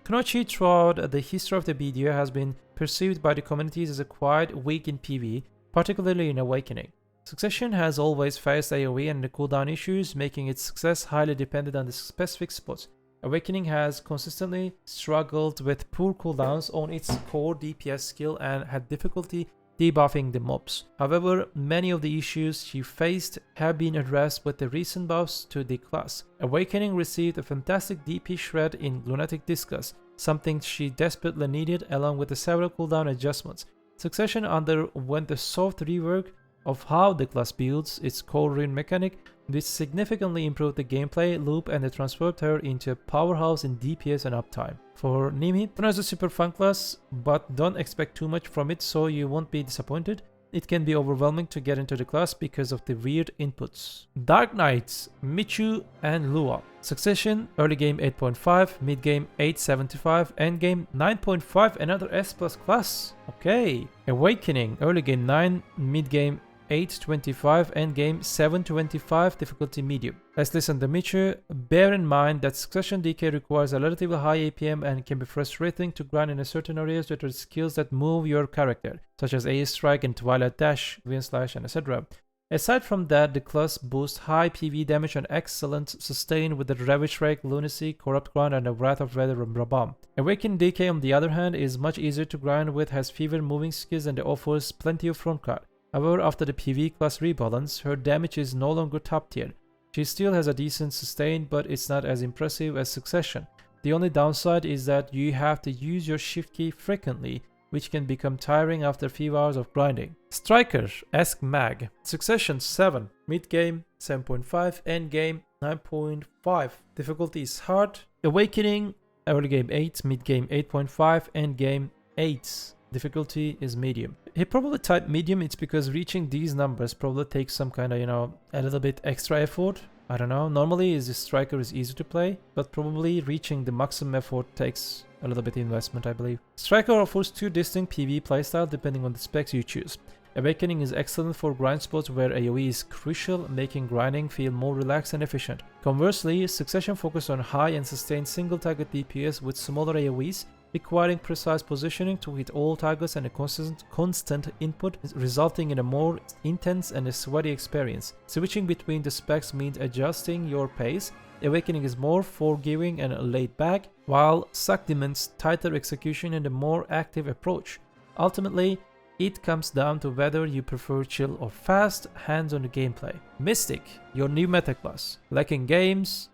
Kunoichi throughout the history of the BDO has been perceived by the communities as a quite weak in PvE, particularly in Awakening. Succession has always faced AoE and the cooldown issues, making its success highly dependent on the specific spots. Awakening has consistently struggled with poor cooldowns on its core DPS skill and had difficulty debuffing the mobs. However, many of the issues she faced have been addressed with the recent buffs to the class. Awakening received a fantastic DP shred in Lunatic Discus, something she desperately needed, along with the several cooldown adjustments. Succession underwent a soft rework of how the class builds its core rune mechanic, which significantly improved the gameplay loop and transformed her into a powerhouse in DPS and uptime. For Nimi, Kuno is a super fun class, but don't expect too much from it so you won't be disappointed. it can be overwhelming to get into the class because of the weird inputs. Dark Knights, Michu and Lua. Succession, early game 8.5, mid game 8.75, end game 9.5, another S plus class. Okay. Awakening, early game 9, mid game 8.25, end game 7.25, difficulty medium. Let's listen to Michu. Bear in mind that Succession DK requires a relatively high APM and can be frustrating to grind in certain areas due to skills that move your character, such as Ace Strike and Twilight Dash, Wind Slash, and etc. Aside from that, the class boosts high PvE damage and excellent sustain with the Ravage Rake, Lunacy, Corrupt Grind, and the Wrath of Weather and Brabham. Awakened DK, on the other hand, is much easier to grind with, has fewer moving skills, and offers plenty of front cut. However, after the PvE class rebalance, her damage is no longer top tier. She still has a decent sustain, but it's not as impressive as Succession. The only downside is that you have to use your shift key frequently, which can become tiring after a few hours of grinding. Striker, Ask Mag. Succession 7, mid game 7.5, end game 9.5. Difficulty is hard. Awakening, early game 8, mid game 8.5, end game 8. Difficulty is medium. He probably typed medium, it's because reaching these numbers probably takes some kind of, a little bit extra effort. I don't know. Normally, the Striker is easy to play, but probably reaching the maximum effort takes a little bit of investment, I believe. Striker offers two distinct PvE playstyle depending on the specs you choose. Awakening is excellent for grind spots where AoE is crucial, making grinding feel more relaxed and efficient. Conversely, Succession focuses on high and sustained single target DPS with smaller AoEs, requiring precise positioning to hit all targets and a constant input, resulting in a more intense and a sweaty experience. Switching between the specs means adjusting your pace. Awakening is more forgiving and laid back, while Suck demands tighter execution and a more active approach. Ultimately, it comes down to whether you prefer chill or fast, hands-on gameplay. Mystic, your new meta class. Lacking names,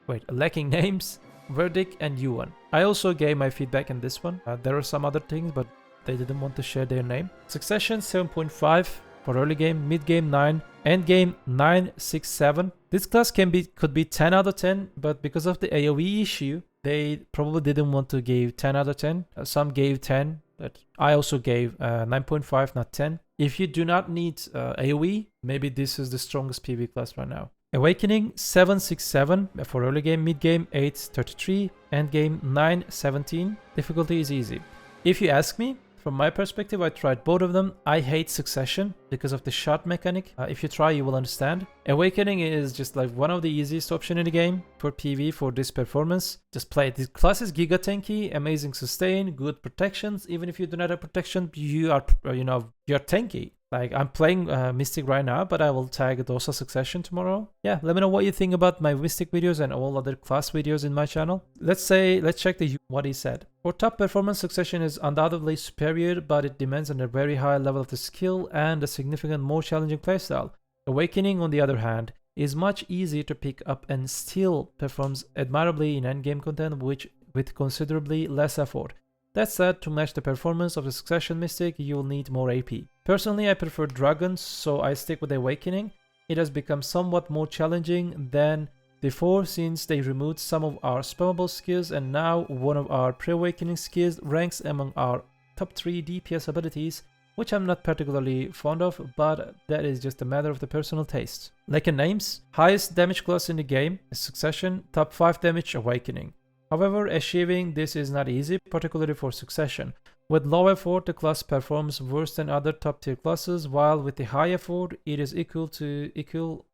Verdict and Yuan. I also gave my feedback in this one. There are some other things, but they didn't want to share their name. Succession 7.5 for early game, mid game 9, end game 9.67. This class could be 10 out of 10, but because of the AoE issue, they probably didn't want to give 10 out of 10. Some gave 10, but I also gave 9.5, not 10. If you do not need AoE, maybe this is the strongest PvE class right now. Awakening 7.67 for early game, mid game 8.33, end game 9.17. Difficulty is easy. If you ask me, from my perspective, I tried both of them. I hate Succession because of the shot mechanic. If you try, you will understand. Awakening is just like one of the easiest options in the game for PvE for this performance. Just play it. This class is giga tanky, amazing sustain, good protections. Even if you do not have protection, you are, you're tanky. Like, I'm playing Mystic right now, but I will tag Dosa Succession tomorrow. Yeah, let me know what you think about my Mystic videos and all other class videos in my channel. Let's check what he said. For top performance, Succession is undoubtedly superior, but it demands on a very high level of the skill and a significant more challenging playstyle. Awakening, on the other hand, is much easier to pick up and still performs admirably in endgame content, with considerably less effort. That said, to match the performance of the Succession Mystic, you'll need more AP. Personally, I prefer Dragons, so I stick with Awakening. It has become somewhat more challenging than before since they removed some of our spammable skills, and now one of our pre-awakening skills ranks among our top 3 DPS abilities, which I'm not particularly fond of, but that is just a matter of the personal taste. Like in names, highest damage class in the game is Succession, top 5 damage Awakening. However, achieving this is not easy, particularly for Succession. With low effort, the class performs worse than other top tier classes, while with the high effort, it is equal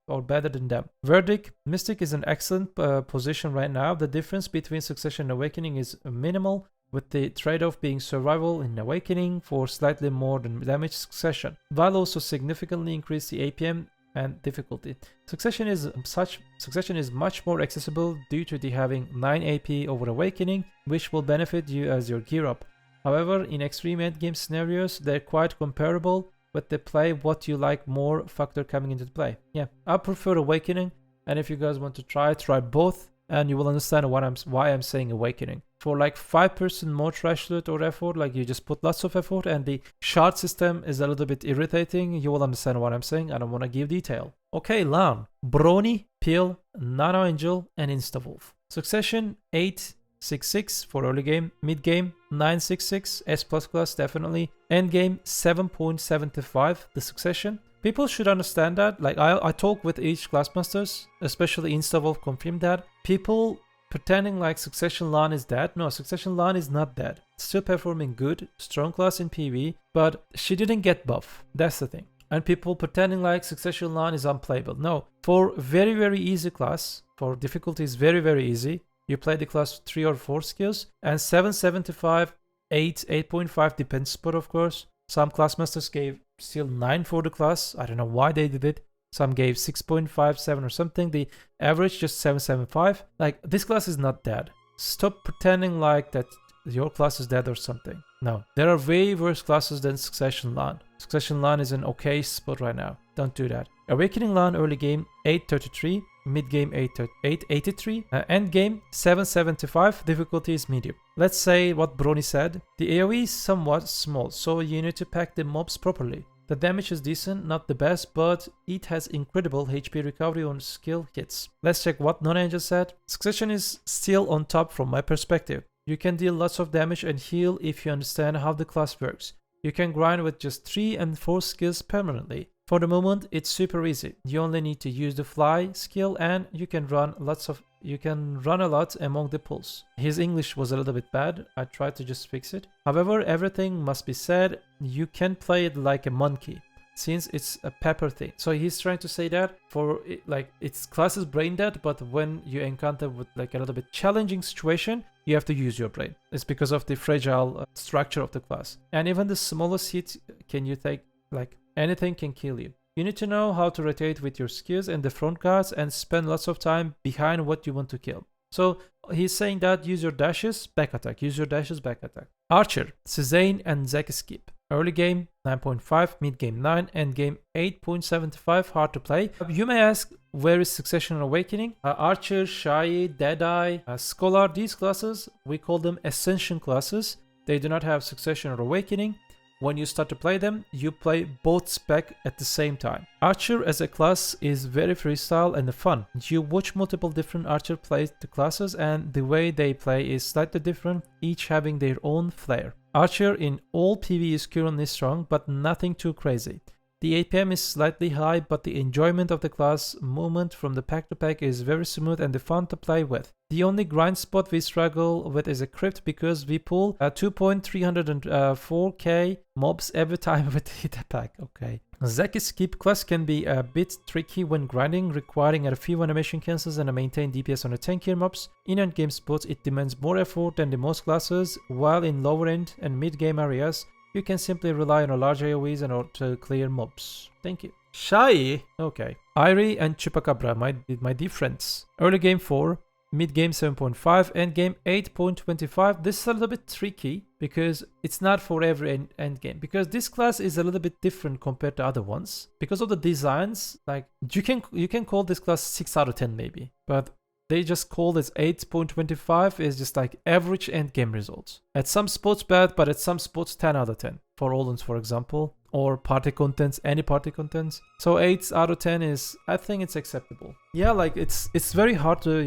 or better than them. Verdict, Mystic is an excellent position right now. The difference between Succession and Awakening is minimal, with the trade-off being survival in Awakening for slightly more than damage Succession, while also significantly increase the APM and difficulty. Succession is much more accessible due to the having 9 AP over Awakening, which will benefit you as you gear up. However, in extreme endgame scenarios, they're quite comparable, with the play what you like more factor coming into play. Yeah, I prefer Awakening, and if you guys want to try both, and you will understand why I'm saying Awakening. For like 5% more trash loot or effort, like you just put lots of effort, and the shard system is a little bit irritating, you will understand what I'm saying. I don't want to give detail. Okay, Lahn, Brony, Peel, Nano Angel, and Insta Wolf. Succession 8 8.66 for early game, mid game 9.66, S++ definitely, end game 7.75, the succession. People should understand that. Like I talk with each Classmasters, especially InstaWolf confirmed that. People pretending like Succession Lahn is dead. No, Succession Lahn is not dead. Still performing good, strong class in PvE, but she didn't get buff. That's the thing. And people pretending like Succession Lahn is unplayable. No, for very easy class, for difficulty is very easy. You play the class 3 or 4 skills, and 7.75, 8, 8.5 depends spot of course. Some Classmasters gave still 9 for the class. I don't know why they did it. Some gave 6.57 or something. The average just 7.75. Like, this class is not dead. Stop pretending like that your class is dead or something. No, there are way worse classes than Succession Lahn. Succession Lahn is an okay spot right now. Don't do that. Awakening Lahn early game 8.33, mid game 8.83, end game 7.75. Difficulty is medium. Let's say what Brony said. The AoE is somewhat small, so you need to pack the mobs properly. The damage is decent, not the best, but it has incredible HP recovery on skill hits. Let's check what Non-Angel said. Succession is still on top from my perspective. You can deal lots of damage and heal if you understand how the class works. You can grind with just 3 and 4 skills permanently. For the moment, it's super easy. You only need to use the fly skill and you can run a lot among the pulls. His English was a little bit bad. I tried to just fix it. However, everything must be said. You can play it like a monkey, since it's a pepper thing. So he's trying to say that for it, like, its class is brain dead, but when you encounter with like a little bit challenging situation, you have to use your brain. It's because of the fragile structure of the class. And even the smallest hit can you take, like, anything can kill you. You need to know how to rotate with your skills and the front guards and spend lots of time behind what you want to kill. So he's saying that use your dashes, back attack. Use your dashes, back attack. Archer, Suzanne and Zack Skip. Early game 9.5, mid game 9, end game 8.75. Hard to play. You may ask, where is Succession and Awakening? Archer, Shai, Deadeye, Scholar, these classes, we call them Ascension classes. They do not have Succession or Awakening. When you start to play them, you play both spec at the same time. Archer as a class is very freestyle and fun. You watch multiple different Archer play the classes and the way they play is slightly different, each having their own flair. Archer in all PvE is currently strong, but nothing too crazy. The APM is slightly high, but the enjoyment of the class movement from the pack to pack is very smooth and fun to play with. The only grind spot we struggle with is a crypt because we pull 2.304k mobs every time we hit a pack. Okay. Zack Skip class can be a bit tricky when grinding, requiring a few animation cancels and a maintained DPS on the tankier mobs. In endgame spots, it demands more effort than the most classes, while in lower end and mid game areas, you can simply rely on a large AoEs in order to clear mobs. Thank you. Shai. Okay. Irie and Chupacabra, my difference. Early game 4, mid game 7.5, end game 8.25. This is a little bit tricky because it's not for every end game. Because this class is a little bit different compared to other ones. Because of the designs, like you can call this class 6 out of 10 maybe. But they just call it 8.25 is just like average end game results. At some spots bad, but at some spots 10 out of 10. For Olens, for example, or party contents, any party contents. So 8 out of 10 is, I think it's acceptable. Yeah, like it's very hard to,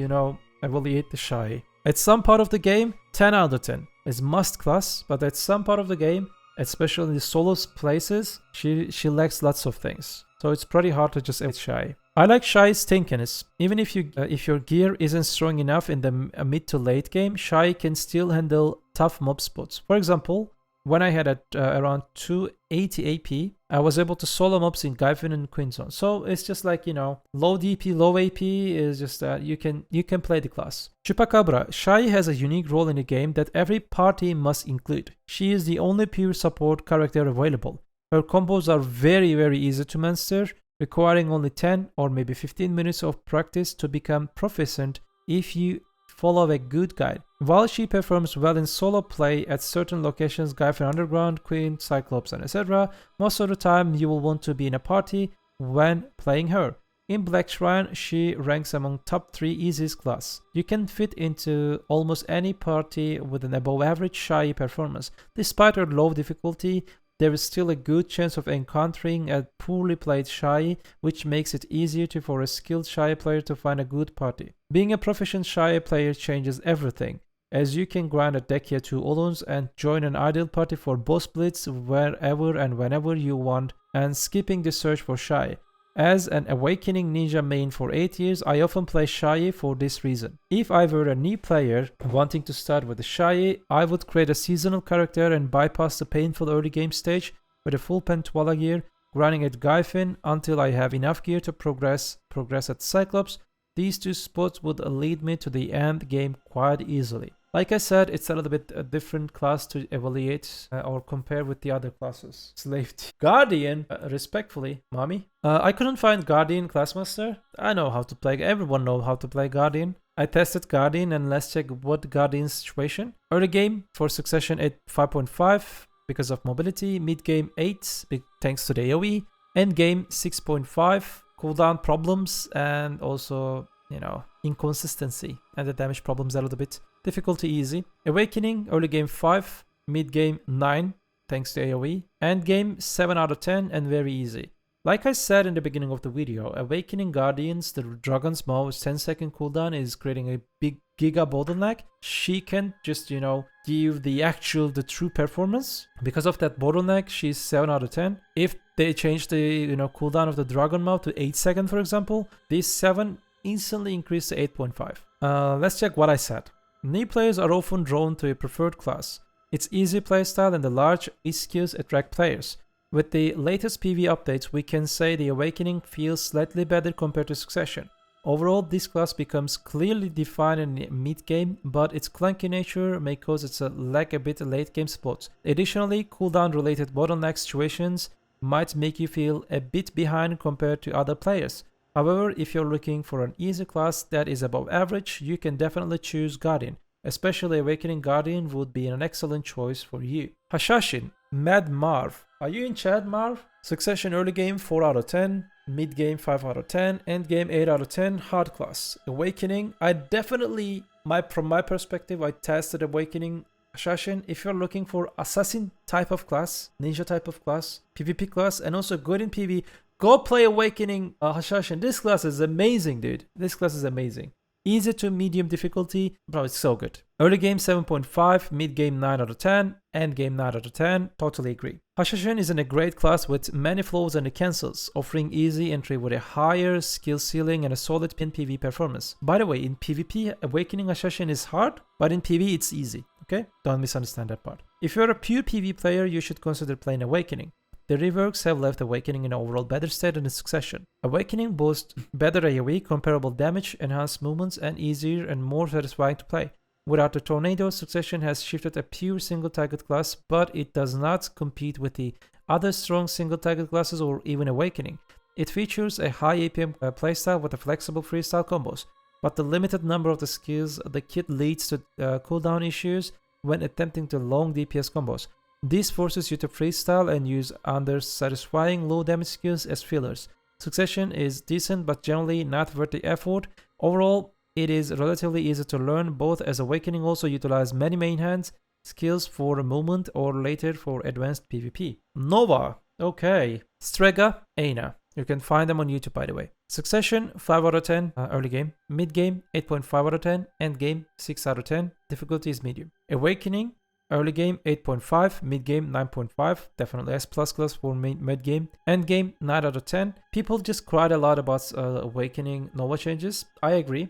evaluate the Shai. At some part of the game, 10 out of 10 is must class, but at some part of the game, especially in the solo places, she lacks lots of things. So it's pretty hard to just add Shai. I like Shai's tankiness. Even if your gear isn't strong enough in the mid to late game, Shai can still handle tough mob spots. For example, when I had around 280 AP, I was able to solo mobs in Gaifen and Queen Zone. So it's just like, low DP, low AP is just you can play the class. Chupacabra. Shai has a unique role in the game that every party must include. She is the only pure support character available. Her combos are very easy to master, requiring only 10 or maybe 15 minutes of practice to become proficient if you follow a good guide. While she performs well in solo play at certain locations, Gaifen Underground, Queen, Cyclops, and etc., most of the time you will want to be in a party when playing her. In Black Shrine, she ranks among top 3 easiest class. You can fit into almost any party with an above average Shai performance. Despite her low difficulty, there is still a good chance of encountering a poorly played Shai, which makes it easier for a skilled Shai player to find a good party. Being a proficient Shai player changes everything. as you can grind a deck here 2 Olons and join an ideal party for boss splits wherever and whenever you want, and skipping the search for Shai. As an Awakening Ninja main for 8 years, I often play Shai for this reason. If I were a new player wanting to start with the Shai, I would create a seasonal character and bypass the painful early game stage with a full Pentwala gear, grinding at Gaifin until I have enough gear to progress at Cyclops. These 2 spots would lead me to the end game quite easily. Like I said, it's a little bit a different class to evaluate or compare with the other classes. Slave Guardian, respectfully, mommy. I couldn't find Guardian Classmaster. I know how to play, everyone knows how to play Guardian. I tested Guardian and let's check what Guardian's situation. Early game for Succession 5.5 because of mobility, mid game 8 thanks to the AoE, end game 6.5, cooldown problems and also, you know, inconsistency and the damage problems a little bit. Difficulty easy. Awakening, early game 5, mid game 9, thanks to AoE. End game 7 out of 10 and very easy. Like I said in the beginning of the video, Awakening Guardians, the Dragon's Maw 10-second cooldown is creating a big giga bottleneck. She can just, you know, give the true performance. Because of that bottleneck, she's 7 out of 10. If they change the, you know, cooldown of the Dragon Maw to 8 seconds, for example, this 7 instantly increased to 8.5. Let's check what I said. New players are often drawn to a preferred class. Its easy playstyle and the large skills attract players. With the latest PvE updates, we can say the Awakening feels slightly better compared to Succession. Overall, this class becomes clearly defined in the mid-game, but its clunky nature may cause it to lack a bit late-game spots. Additionally, cooldown-related bottleneck situations might make you feel a bit behind compared to other players. However, if you're looking for an easy class that is above average, you can definitely choose Guardian. Especially Awakening Guardian would be an excellent choice for you. Hashashin, Mad Marv. Are you in chat, Marv? Succession early game 4 out of 10, mid game 5 out of 10, end game 8 out of 10, hard class. Awakening, I definitely, from my perspective, I tested Awakening Hashashin. If you're looking for assassin type of class, ninja type of class, PvP class, and also good in PvE, go play Awakening Hashashin. This class is amazing, dude. This class is amazing. Easy to medium difficulty, bro, it's so good. Early game 7.5, mid game 9 out of 10, end game 9 out of 10, totally agree. Hashashin is in a great class with many flaws and cancels, offering easy entry with a higher skill ceiling and a solid PvP performance. By the way, in PvP, Awakening Hashashin is hard, but in PvE it's easy, okay? Don't misunderstand that part. If you're a pure PvE player, you should consider playing Awakening. The reworks have left Awakening in an overall better state than Succession. Awakening boasts better AoE, comparable damage, enhanced movements, and easier and more satisfying to play. Without the Tornado, Succession has shifted a pure single-target class, but it does not compete with the other strong single-target classes or even Awakening. It features a high APM playstyle with a flexible freestyle combos, but the limited number of the skills the kit leads to cooldown issues when attempting to long DPS combos. This forces you to freestyle and use under-satisfying low-damage skills as fillers. Succession is decent but generally not worth the effort. Overall, it is relatively easy to learn, both as Awakening also utilize many main hands, skills for a moment or later for advanced PvP. Nova, okay. Strega, Aina. You can find them on YouTube, by the way. Succession, 5 out of 10, early game. Mid game, 8.5 out of 10. End game, 6 out of 10. Difficulty is medium. Awakening, early game 8.5, mid game 9.5, definitely S++ class for mid game. End game 9 out of 10. People just cried a lot about Awakening Nova changes. I agree.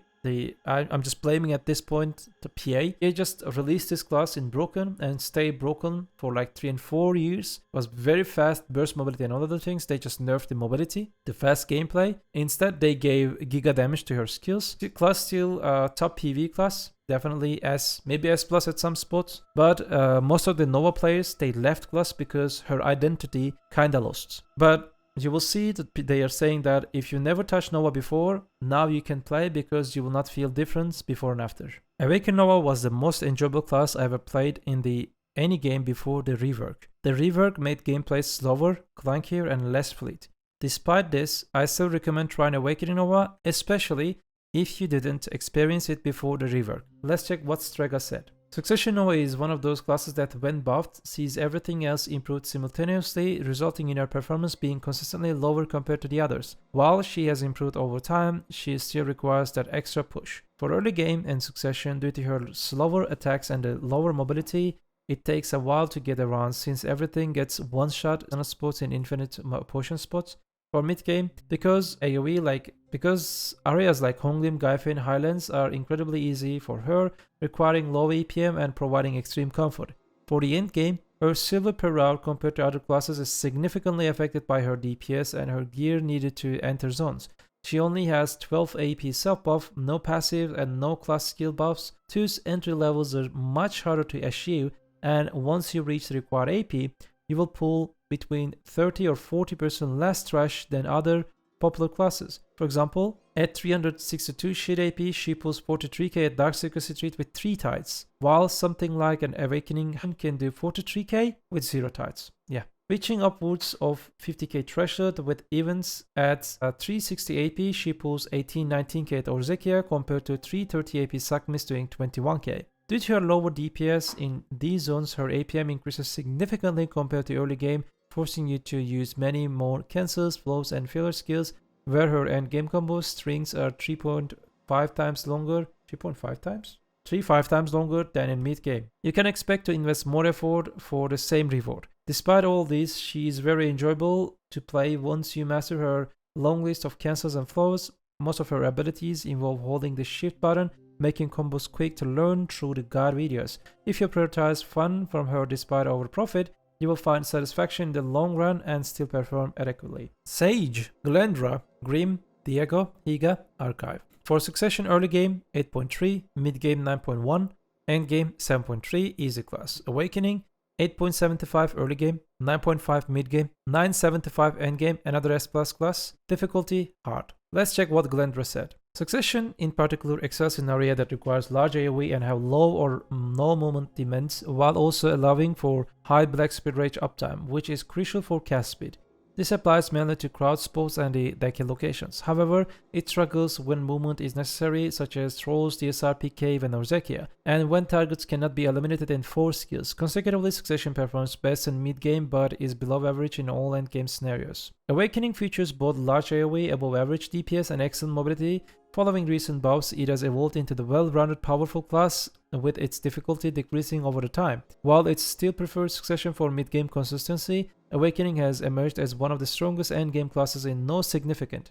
I'm just blaming at this point the PA. They just released this class in broken and stay broken for like 3 and 4 years. It was very fast burst mobility and all other things. They just nerfed the mobility, the fast gameplay. Instead, they gave giga damage to her skills. The class still top PV class. Definitely S, maybe S+ at some spots. But most of the Nova players, they left class because her identity kinda lost. But you will see that they are saying that if you never touched Nova before, now you can play because you will not feel difference before and after. Awaken Nova was the most enjoyable class I ever played in any game before the rework. The rework made gameplay slower, clunkier, and less fluid. Despite this, I still recommend trying Awakening Nova, especially if you didn't experience it before the rework. Let's check what Strega said. Succession Nova is one of those classes that, when buffed, sees everything else improved simultaneously, resulting in her performance being consistently lower compared to the others. While she has improved over time, she still requires that extra push. For early game and Succession, due to her slower attacks and the lower mobility, it takes a while to get around since everything gets one shot on a spots in infinite potion spots. For mid game, because areas like Honglim, Gaifin, Highlands are incredibly easy for her, requiring low APM and providing extreme comfort. For the end game, her silver per round compared to other classes is significantly affected by her DPS and her gear needed to enter zones. She only has 12 AP self buff, no passive and no class skill buffs. Whose entry levels are much harder to achieve, and once you reach the required AP, you will pull between 30 or 40% less trash than other popular classes. For example, at 362 shit AP, she pulls 43k at Dark Secrecy Street with 3 tides, while something like an Awakening can do 43k with 0 tides. Yeah. Reaching upwards of 50k threshold with events at 360 AP, she pulls 18-19k at Orzekia compared to 330 AP Sakmis doing 21k. Due to her lower DPS in these zones, her APM increases significantly compared to early game, forcing you to use many more cancels, flows, and filler skills, where her endgame combo strings are 3.5 times longer. 3.5 times? 3-5 times longer than in mid game. You can expect to invest more effort for the same reward. Despite all this, she is very enjoyable to play once you master her long list of cancels and flows. Most of her abilities involve holding the shift button, making combos quick to learn through the guide videos. If you prioritize fun from her despite over profit, you will find satisfaction in the long run and still perform adequately. Sage, Glendra, Grim, Diego, Higa, Archive. For Succession early game 8.3, mid game 9.1, end game 7.3, easy class. Awakening 8.75 early game, 9.5 mid game, 9.75 end game, another S+ class. Difficulty hard. Let's check what Glendra said. Succession in particular excels in an area that requires large AoE and have low or no movement demands, while also allowing for high black speed rage uptime, which is crucial for cast speed. This applies mainly to crowd spots and the decky locations. However, it struggles when movement is necessary, such as Trolls, DSRP Cave, and Orzekia, and when targets cannot be eliminated in 4 skills. Consecutively, Succession performs best in mid-game but is below average in all endgame scenarios. Awakening features both large AoE, above average DPS, and excellent mobility. Following recent buffs, it has evolved into the well-rounded powerful class, with its difficulty decreasing over the time. While it still prefers Succession for mid-game consistency, Awakening has emerged as one of the strongest endgame classes with no significant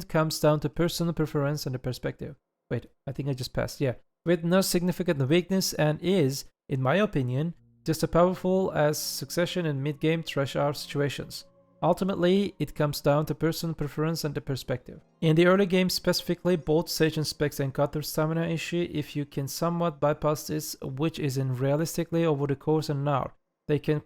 comes down to personal preference and the perspective. Wait, I think I just passed. Yeah. With no significant weakness and is, in my opinion, just as powerful as Succession in mid-game trash hour situations. Ultimately, it comes down to personal preference and the perspective. In the early game specifically, both Sage and Specs encounter stamina issue. If you can somewhat bypass this, which isn't realistically over the course of an hour, they can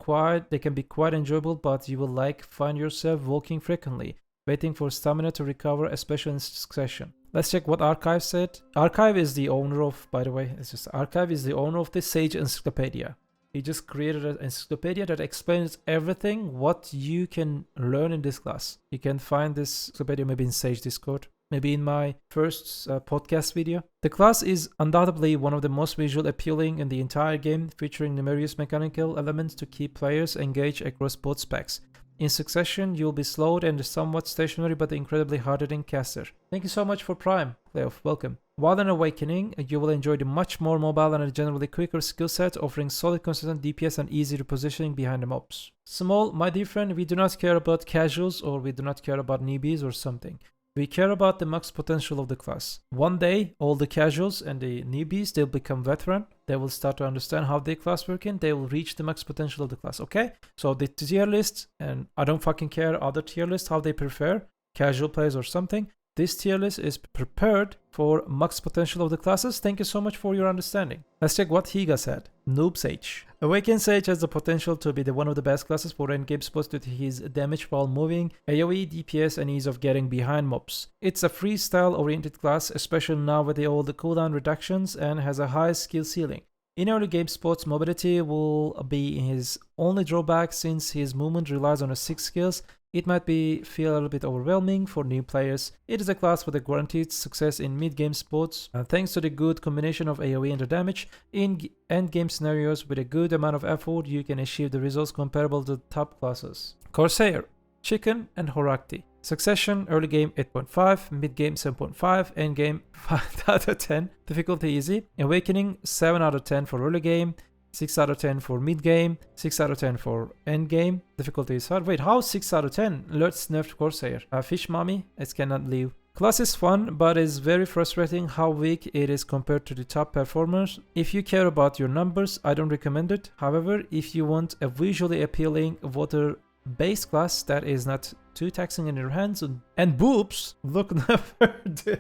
be quite enjoyable, but you will find yourself walking frequently, waiting for stamina to recover, especially in Succession. Let's check what Archive said. Archive is the owner of, by the way, Archive is the owner of the Sage Encyclopedia. He just created an encyclopedia that explains everything what you can learn in this class. You can find this encyclopedia maybe in Sage Discord, maybe in my first podcast video. The class is undoubtedly one of the most visually appealing in the entire game, featuring numerous mechanical elements to keep players engaged across both specs. In Succession, you'll be slowed and somewhat stationary but incredibly hard-hitting caster. Thank you so much for Prime, Playoff, welcome. While in Awakening, you will enjoy the much more mobile and a generally quicker skill set, offering solid consistent DPS and easy repositioning behind the mobs. Small, my dear friend, we do not care about casuals or we do not care about newbies or something. We care about the max potential of the class. One day, all the casuals and the newbies, they'll become veteran. They will start to understand how their class works and they will reach the max potential of the class, okay? So the tier list, and I don't fucking care other tier lists, how they prefer, casual players or something. This tier list is prepared for max potential of the classes. Thank you so much for your understanding. Let's check what Higa said. Noob Sage. Awakened Sage has the potential to be one of the best classes for endgame spots due to his damage while moving, AoE, DPS, and ease of getting behind mobs. It's a freestyle-oriented class, especially now with all the cooldown reductions, and has a high skill ceiling. In early game spots, mobility will be his only drawback since his movement relies on 6 skills. it might feel a little bit overwhelming for new players. It is a class with a guaranteed success in mid-game spots, thanks to the good combination of AoE and the damage. In end-game scenarios, with a good amount of effort, you can achieve the results comparable to top classes. Corsair, Chicken, and Horakti. Succession, early game 8.5, mid game 7.5, end game 5 out of 10. Difficulty easy. Awakening 7 out of 10 for early game, 6 out of 10 for mid game, 6 out of 10 for end game. Difficulty is hard. Wait, how 6 out of 10? Let's nerf Corsair. Fish mommy, it cannot leave. Class is fun, but is very frustrating how weak it is compared to the top performers. If you care about your numbers, I don't recommend it. However, if you want a visually appealing water-based class that is not too taxing in your hands and boobs, look no further.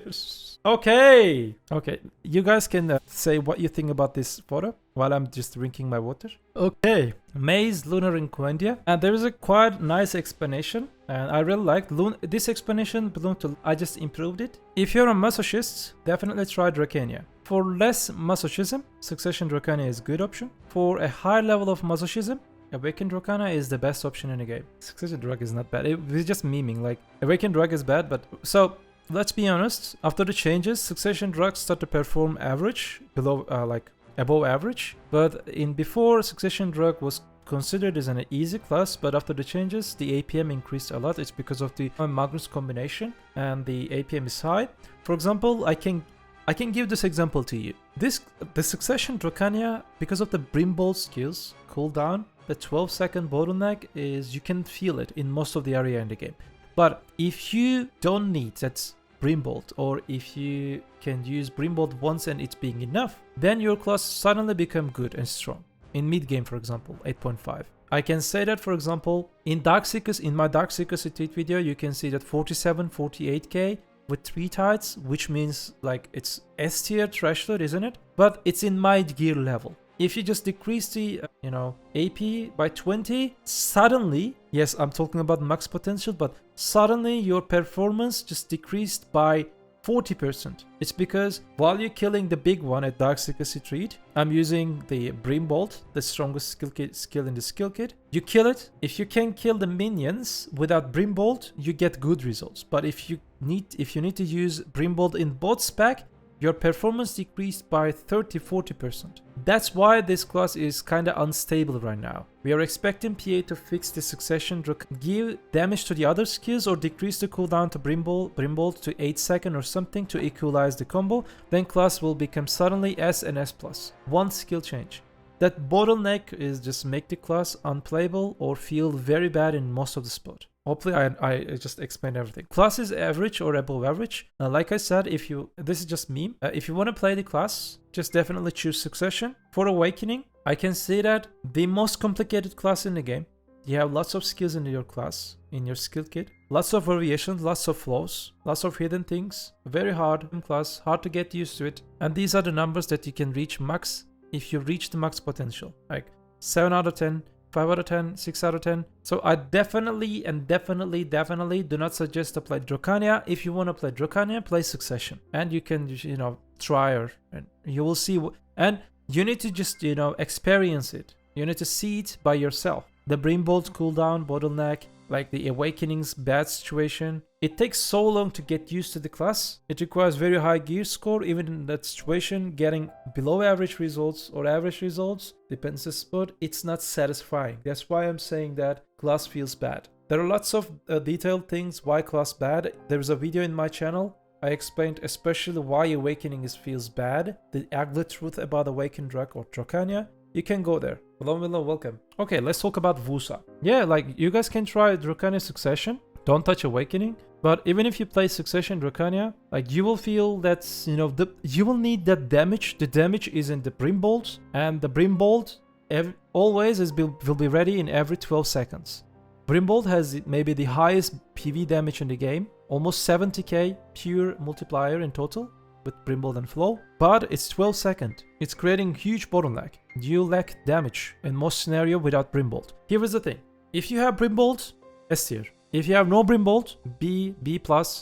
Okay, you guys can say what you think about this photo while I'm just drinking my water. Okay, Maze Lunar Inquendia, and there is a quite nice explanation, and I really liked this explanation belonged to, I just improved it. If you're a masochist, definitely try Drakania. For less masochism, Succession Drakania is a good option. For a high level of masochism, Awakened Drakania is the best option in the game. Succession Drug is not bad. It's just memeing, like, Awakened Drug is bad, but... So, let's be honest, after the changes, Succession Drugs start to perform average, above average. But before, Succession Drug was considered as an easy class, but after the changes, the APM increased a lot. It's because of the Magnus combination, and the APM is high. For example, I can give this example to you. The Succession Drakania, because of the Brimbolt skills, cooldown, the 12-second bottleneck is, you can feel it in most of the area in the game. But if you don't need that Brimbolt, or if you can use Brimbolt once and it's being enough, then your class suddenly become good and strong. In mid-game, for example, 8.5. I can say that, for example, in my Darkseekers retreat video, you can see that 47, 48k with 3 tides, which means like it's S tier threshold, isn't it? But it's in my gear level. If you just decrease the, AP by 20, suddenly, yes, I'm talking about max potential, but suddenly your performance just decreased by 40%. It's because while you're killing the big one at Darkseekers Retreat, I'm using the Brimbolt, the strongest skill in the skill kit. You kill it. If you can kill the minions without Brimbolt, you get good results. But if you need to use Brimbolt in both spec, your performance decreased by 30-40%. That's why this class is kinda unstable right now. We are expecting PA to fix the Succession, give damage to the other skills, or decrease the cooldown to Brimbolt to 8 seconds or something to equalize the combo. Then class will become suddenly S and S+. One skill change. That bottleneck is just make the class unplayable or feel very bad in most of the spot. Hopefully I just explained everything. Class is average or above average. Like I said, this is just meme. If you want to play the class, just definitely choose Succession. For Awakening, I can say that the most complicated class in the game. You have lots of skills in your class, in your skill kit. Lots of variations, lots of flaws, lots of hidden things. Very hard in class, hard to get used to it. And these are the numbers that you can reach max if you reach the max potential. Like 7 out of 10. 5 out of 10, 6 out of 10. So I definitely do not suggest to play Drakania. If you want to play Drakania, play Succession. And you can, try her. And you will see. And you need to just, experience it. You need to see it by yourself. The Brimbolt cooldown, bottleneck, like the Awakening's bad situation. It takes so long to get used to the class. It requires very high gear score. Even in that situation, getting below average results or average results, depends on the spot, it's not satisfying. That's why I'm saying that class feels bad. There are lots of detailed things why class bad. There's a video in my channel. I explained especially why Awakening feels bad. The ugly truth about Awakened Drak or Drakania. You can go there. Hello, welcome. Okay, let's talk about Woosa. Yeah, like you guys can try Drakania Succession. Don't touch Awakening. But even if you play Succession Drakania, like you will feel that, you will need that damage. The damage is in the Brimbolt, and the Brimbolt always will be ready in every 12 seconds. Brimbolt has maybe the highest PV damage in the game, almost 70k pure multiplier in total with Brimbolt and Flow, but it's 12 seconds. It's creating huge bottleneck. You lack damage in most scenario without Brimbolt. Here is the thing. If you have Brimbolt, S tier. If you have no Brimbolt, B+,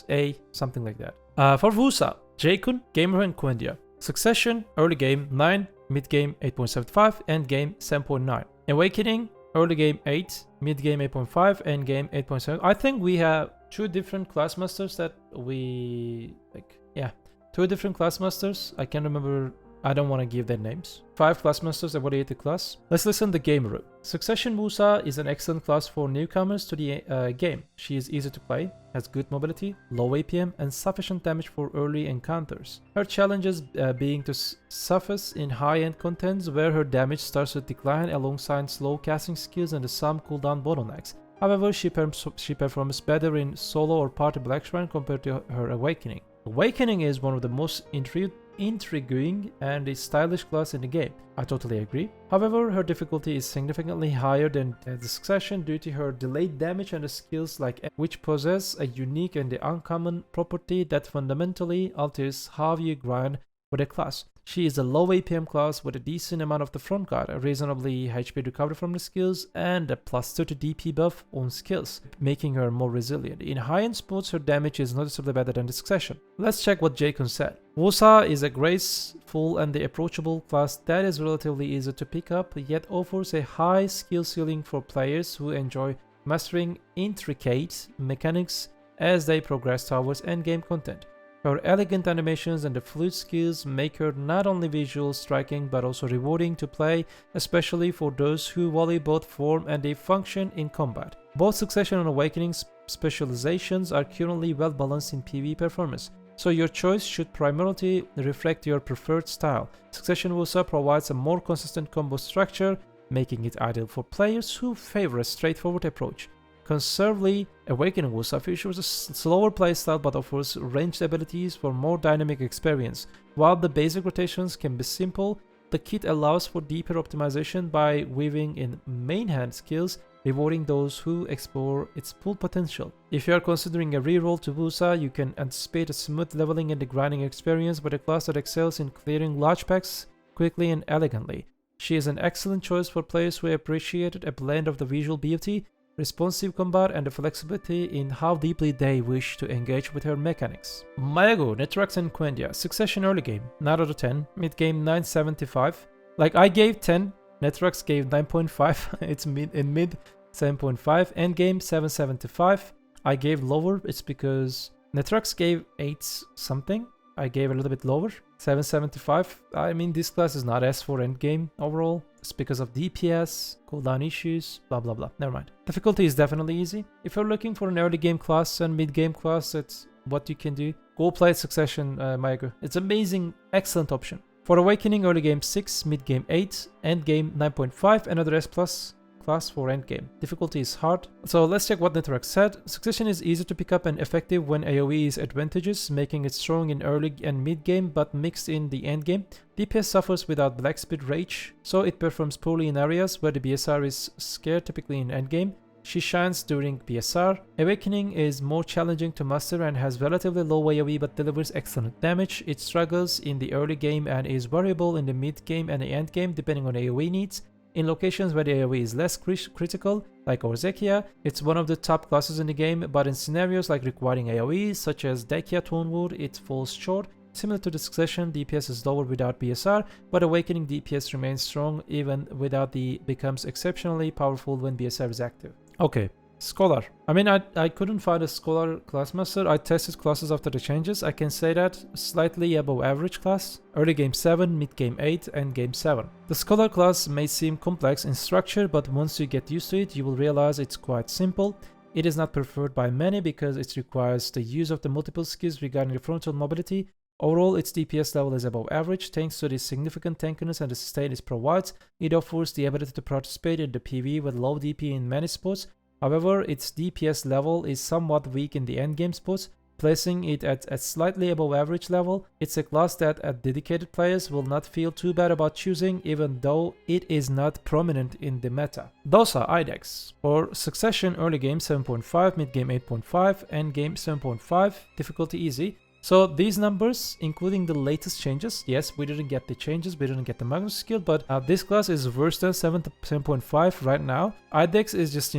A, something like that. For Woosa, J-Kun, Gamer and Quendia. Succession, early game 9, mid game 8.75, end game 7.9. Awakening, early game 8, mid game 8.5, end game 8.7. I think we have two different Classmasters that we like. Yeah, two different Classmasters. I can't remember. I don't want to give their names. 5 Classmasters evaluate the class. Let's listen to the game review. Succession Musa is an excellent class for newcomers to the game. She is easy to play, has good mobility, low APM, and sufficient damage for early encounters. Her challenges being to suffice in high-end contents where her damage starts to decline alongside slow casting skills and some cooldown bottlenecks. However, she performs better in solo or party Black Shrine compared to her Awakening. Awakening is one of the most intriguing and a stylish class in the game. I totally agree. However, her difficulty is significantly higher than the Succession due to her delayed damage and the skills like which possess a unique and uncommon property that fundamentally alters how you grind for the class. She is a low APM class with a decent amount of the front guard, a reasonably HP recovery from the skills, and a plus 30 DP buff on skills, making her more resilient. In high-end spots, her damage is noticeably better than the Succession. Let's check what Jaycon said. Woosa is a graceful and approachable class that is relatively easy to pick up, yet offers a high skill ceiling for players who enjoy mastering intricate mechanics as they progress towards endgame content. Her elegant animations and the fluid skills make her not only visual striking but also rewarding to play, especially for those who value both form and a function in combat. Both Succession and Awakening specializations are currently well balanced in PvE performance, so your choice should primarily reflect your preferred style. Succession Woosa provides a more consistent combo structure, making it ideal for players who favor a straightforward approach. Conversely, Awakening Woosa features a slower playstyle but offers ranged abilities for more dynamic experience. While the basic rotations can be simple, the kit allows for deeper optimization by weaving in main hand skills, rewarding those who explore its full potential. If you are considering a reroll to Woosa, you can anticipate a smooth leveling and the grinding experience with a class that excels in clearing large packs quickly and elegantly. She is an excellent choice for players who appreciate a blend of the visual beauty, responsive combat, and the flexibility in how deeply they wish to engage with her mechanics. Maegu, Netrax, and Quendia. Succession early game, 9 out of 10. Mid game, 9.75. Like, I gave 10, Netrax gave 9.5. It's mid 7.5. End game, 7.75. I gave lower, it's because Netrax gave 8 something. I gave a little bit lower, 7.75. I mean, this class is not S for endgame overall. It's because of DPS, cooldown issues, blah blah blah. Never mind. Difficulty is definitely easy. If you're looking for an early game class and mid game class, that's what you can do. Go play Succession, Maegu. It's amazing, excellent option. For Awakening, early game 6, mid game 8, end game 9.5, another S plus class for endgame. Difficulty is hard. So let's check what Netrax said. Succession is easy to pick up and effective when AoE is advantageous, making it strong in early and mid game but mixed in the end game. DPS suffers without Black Speed Rage, so it performs poorly in areas where the BSR is scarce, typically in endgame. She shines during BSR. Awakening is more challenging to master and has relatively low AoE but delivers excellent damage. It struggles in the early game and is variable in the mid game and the end game depending on AoE needs. In locations where the AoE is less critical, like Orzekia, it's one of the top classes in the game, but in scenarios like requiring AoE, such as Dakia Tonewood, it falls short. Similar to the Succession, DPS is lower without BSR, but Awakening DPS remains strong even without becomes exceptionally powerful when BSR is active. Okay, Scholar. I mean, I couldn't find a Scholar Classmaster. I tested classes after the changes. I can say that slightly above average class. Early game 7, mid game 8, and game 7. The Scholar class may seem complex in structure, but once you get used to it, you will realize it's quite simple. It is not preferred by many because it requires the use of the multiple skills regarding the frontal mobility. Overall, its DPS level is above average thanks to the significant tankiness and the sustain it provides. It offers the ability to participate in the PvE with low DP in many spots. However, its DPS level is somewhat weak in the endgame spots, placing it at a slightly above average level. It's a class that dedicated players will not feel too bad about choosing, even though it is not prominent in the meta. Dosa IDEX. For Succession, early game 7.5, mid game 8.5, end game 7.5, difficulty easy. So these numbers, including the latest changes, yes, we didn't get the changes, we didn't get the Magnus skill, but this class is worse than 7.5 right now. IDEX is just,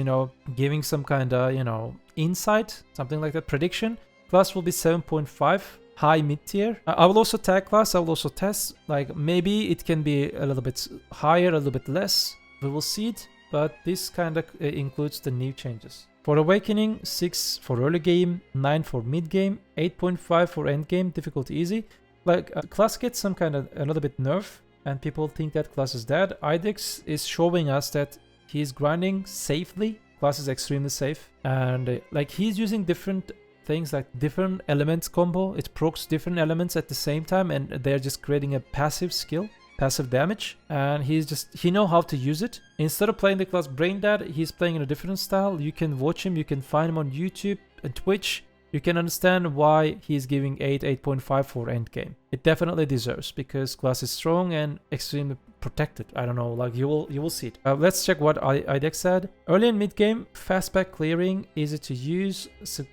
giving some kind of, insight, something like that, prediction. Class will be 7.5, high mid-tier. I will also tag class, I will also test, like maybe it can be a little bit higher, a little bit less. We will see it. but this kind of includes the new changes. For Awakening, 6 for early game, 9 for mid game, 8.5 for end game, difficulty easy. Like, class gets some kind of a little bit nerf, and people think that class is dead. IDEX is showing us that he's grinding safely. Class is extremely safe, and like he's using different things, like different elements combo. It procs different elements at the same time, and they're just creating a passive skill, passive damage, and he know how to use it. Instead of playing the class Brain Dead, he's playing in a different style. You can watch him, you can find him on YouTube and Twitch. You can understand why he's giving 8.5 for end game. It definitely deserves, because class is strong and extremely protected. I don't know, like you will see it. Let's check what IDEX said. Early and mid game, fast back clearing, easy to use,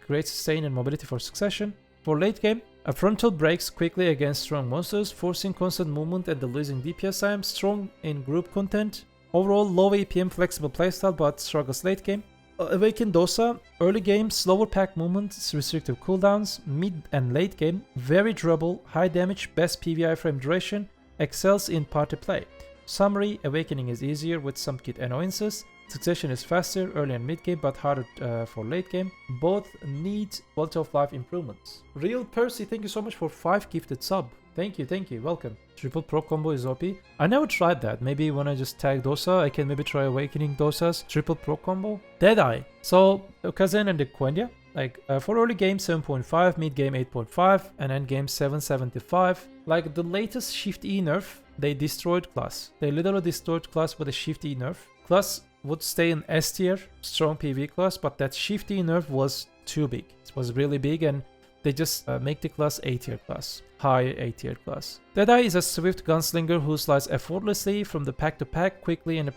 great sustain and mobility for succession. For late game, a frontal breaks quickly against strong monsters, forcing constant movement and the losing DPS time. Strong in group content. Overall, low APM, flexible playstyle, but struggles late game. Awaken Dosa, early game, slower pack movements, restrictive cooldowns. Mid and late game, very durable, high damage, best PvE frame duration, excels in party play. Summary, Awakening is easier with some kit annoyances. Succession is faster early and mid game, but harder for late game. Both need quality of life improvements. Real Percy, thank you so much for 5 gifted sub. Thank you, welcome. Triple pro combo is OP. I never tried that. Maybe when I just tag Dosa, I can maybe try Awakening Dosa's triple pro combo. Deadeye. So, Kazen and the Quenya. Like, for early game 7.5, mid game 8.5, and end game 775. Like, the latest Shift E nerf, they destroyed class. They literally destroyed class with a Shift E nerf. Class would stay in S tier, strong PvE class, but that Shift E nerf was too big. It was really big, and they just make the class A tier class. High A tier class. Deadeye is a swift gunslinger who slides effortlessly from the pack to pack, quickly and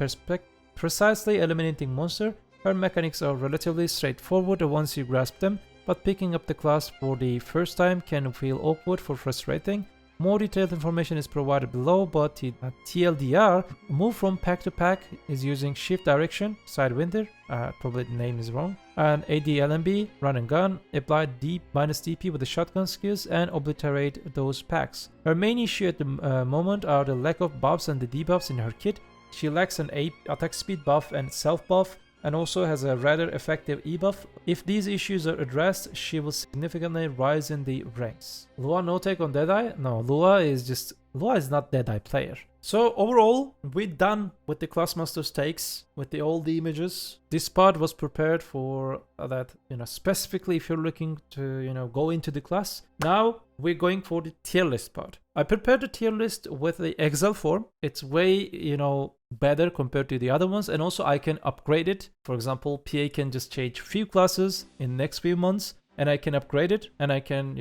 precisely eliminating monster. Her mechanics are relatively straightforward once you grasp them, but picking up the class for the first time can feel awkward or frustrating. More detailed information is provided below, but TLDR, move from pack to pack is using shift direction, Sidewinder, probably the name is wrong, and ADLMB, run and gun, apply D minus DP with the shotgun skills and obliterate those packs. Her main issue at the moment are the lack of buffs and the debuffs in her kit. She lacks an attack speed buff and self buff, and also has a rather effective E-buff. If these issues are addressed, she will significantly rise in the ranks. Lua no take on Deadeye? No, Lua is not Deadeye player. So overall, we're done with the Classmasters takes, with the old images. This part was prepared for that, specifically if you're looking to, go into the class. Now we're going for the tier list part. I prepared the tier list with the Excel form. It's way, better compared to the other ones, and also I can upgrade it. For example, PA can just change few classes in the next few months, and I can upgrade it, and I can,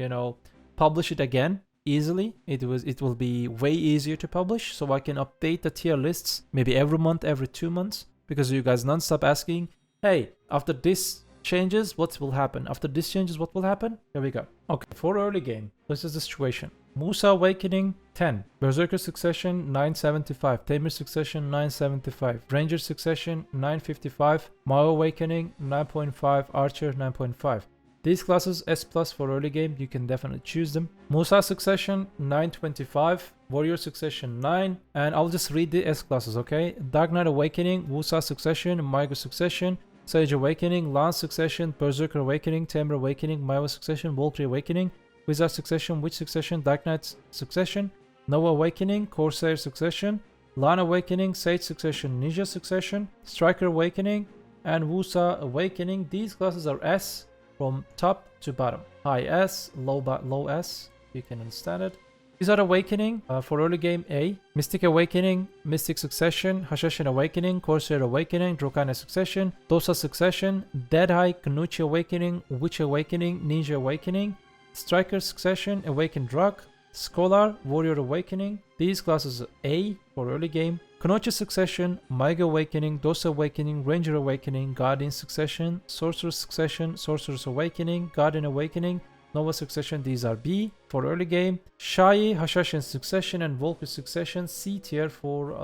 publish it again easily. It will be way easier to publish, so I can update the tier lists maybe every month, every 2 months, because you guys non-stop asking, hey, after this changes, what will happen? After this changes, what will happen? Here we go. Okay, for early game, this is the situation. Musa Awakening 10, Berserker Succession 975, Tamer Succession 975, Ranger Succession 955, Maehwa Awakening 9.5, Archer 9.5. These classes S+ for early game, you can definitely choose them. Musa Succession 925, Warrior Succession 9, and I'll just read the S classes, okay? Dark Knight Awakening, Woosa Succession, Maegu Succession, Sage Awakening, Lahn Succession, Berserker Awakening, Tamer Awakening, Maehwa Succession, Valkyrie Awakening, Wizard Succession, Witch Succession, Dark Knight Succession, Nova Awakening, Corsair Succession, Lahn Awakening, Sage Succession, Ninja Succession, Striker Awakening, and Woosa Awakening. These classes are S from top to bottom. High S, low S, you can understand it. Wizard Awakening for early game A, Mystic Awakening, Mystic Succession, Hashashin Awakening, Corsair Awakening, Drakania Succession, Dosa Succession, Deadeye, Kunoichi Awakening, Witch Awakening, Ninja Awakening, Striker Succession, Awakened Drak, Scholar, Warrior Awakening. These classes are A for early game. Kunoichi Succession, Maegu Awakening, Dosa Awakening, Ranger Awakening, Guardian Succession, Sorceress Succession, Sorceress Awakening, Guardian Awakening, Nova Succession. These are B for early game. Shai, Hashashin Succession, and Valkyrie Succession, C tier for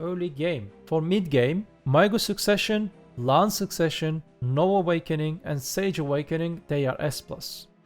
early game. For mid game, Maegu Succession, Lahn Succession, Nova Awakening, and Sage Awakening, they are S+.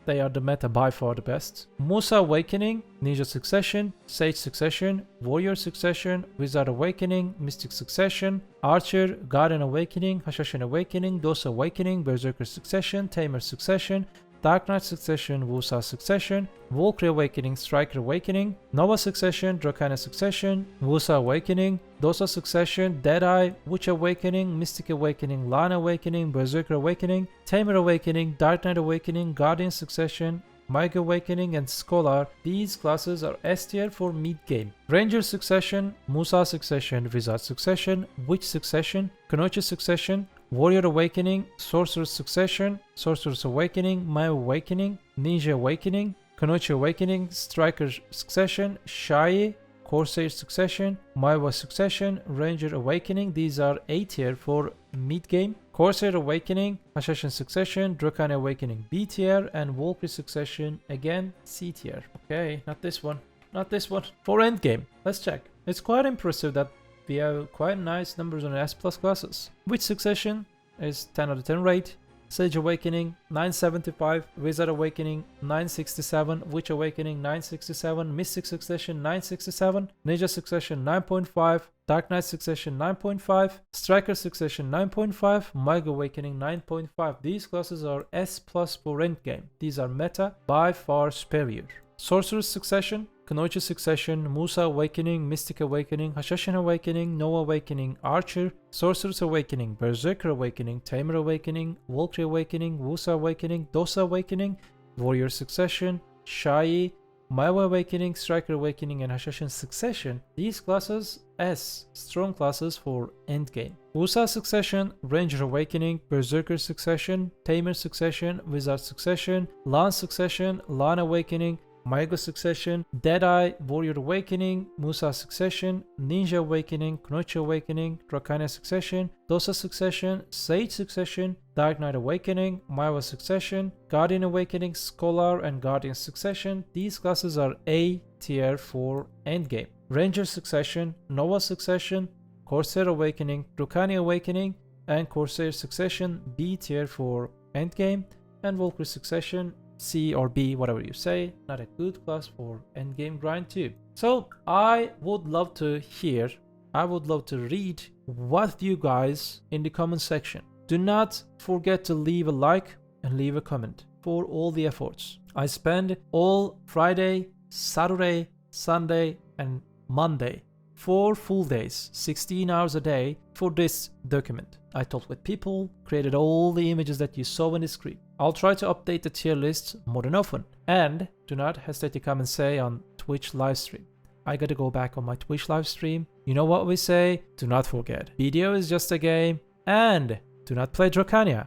They are the meta by far the best. Musa Awakening, Ninja Succession, Sage Succession, Warrior Succession, Wizard Awakening, Mystic Succession, Archer, Guardian Awakening, Hashashin Awakening, Dosa Awakening, Berserker Succession, Tamer Succession, Dark Knight Succession, Woosa Succession, Valkyrie Awakening, Striker Awakening, Nova Succession, Drakania Succession, Woosa Awakening, Dosa Succession, Deadeye, Witch Awakening, Mystic Awakening, Lahn Awakening, Berserker Awakening, Tamer Awakening, Dark Knight Awakening, Guardian Succession, Maegu Awakening, and Scholar. These classes are S tier for mid-game. Ranger Succession, Musa Succession, Wizard Succession, Witch Succession, Kunoichi Succession, Warrior Awakening, Sorceress Succession, Sorceress Awakening, Maehwa Awakening, Ninja Awakening, Kunoichi Awakening, Striker Succession, Shai, Corsair Succession, Maehwa Succession, Ranger Awakening. These are A tier for mid-game. Corsair Awakening, Hashashin Succession, Drakania Awakening B tier, and Valkyrie Succession again C tier. Okay, not this one. Not this one. For endgame, let's check. It's quite impressive that we have quite nice numbers on S+ classes. Witch Succession is 10 out of 10 rate. Sage Awakening 975, Wizard Awakening 967, Witch Awakening 967, Mystic Succession 967, Ninja Succession 9.5, Dark Knight Succession 9.5, Striker Succession 9.5, Maegu Awakening 9.5. These classes are S+ for endgame. These are meta by far superior. Sorceress Succession, Kunoichi Succession, Musa Awakening, Mystic Awakening, Hashashin Awakening, Nova Awakening, Archer, Sorceress Awakening, Berserker Awakening, Tamer Awakening, Valkyrie Awakening, Woosa Awakening, Dosa Awakening, Warrior Succession, Shai, Maehwa Awakening, Striker Awakening, and Hashashin Succession. These classes S, strong classes for endgame. Woosa Succession, Ranger Awakening, Berserker Succession, Tamer Succession, Wizard Succession, Lahn Succession, Lahn Awakening, Maegu Succession, Deadeye, Warrior Awakening, Musa Succession, Ninja Awakening, Kunoichi Awakening, Drakania Succession, Dosa Succession, Sage Succession, Dark Knight Awakening, Maehwa Succession, Guardian Awakening, Scholar, and Guardian Succession. These classes are A tier for endgame. Ranger Succession, Nova Succession, Corsair Awakening, Drakania Awakening, and Corsair Succession B tier for endgame, and Valkyrie Succession C or B, whatever you say, not a good class for endgame grind too. So I would love to read what you guys in the comment section. Do not forget to leave a like and leave a comment for all the efforts. I spend all Friday, Saturday, Sunday, and Monday, 4 full days, 16 hours a day for this document. I talked with people, created all the images that you saw in the screen. I'll try to update the tier list more than often. And do not hesitate to come and say on Twitch livestream. I gotta go back on my Twitch livestream. You know what we say? Do not forget, BDO is just a game, and do not play Drakania.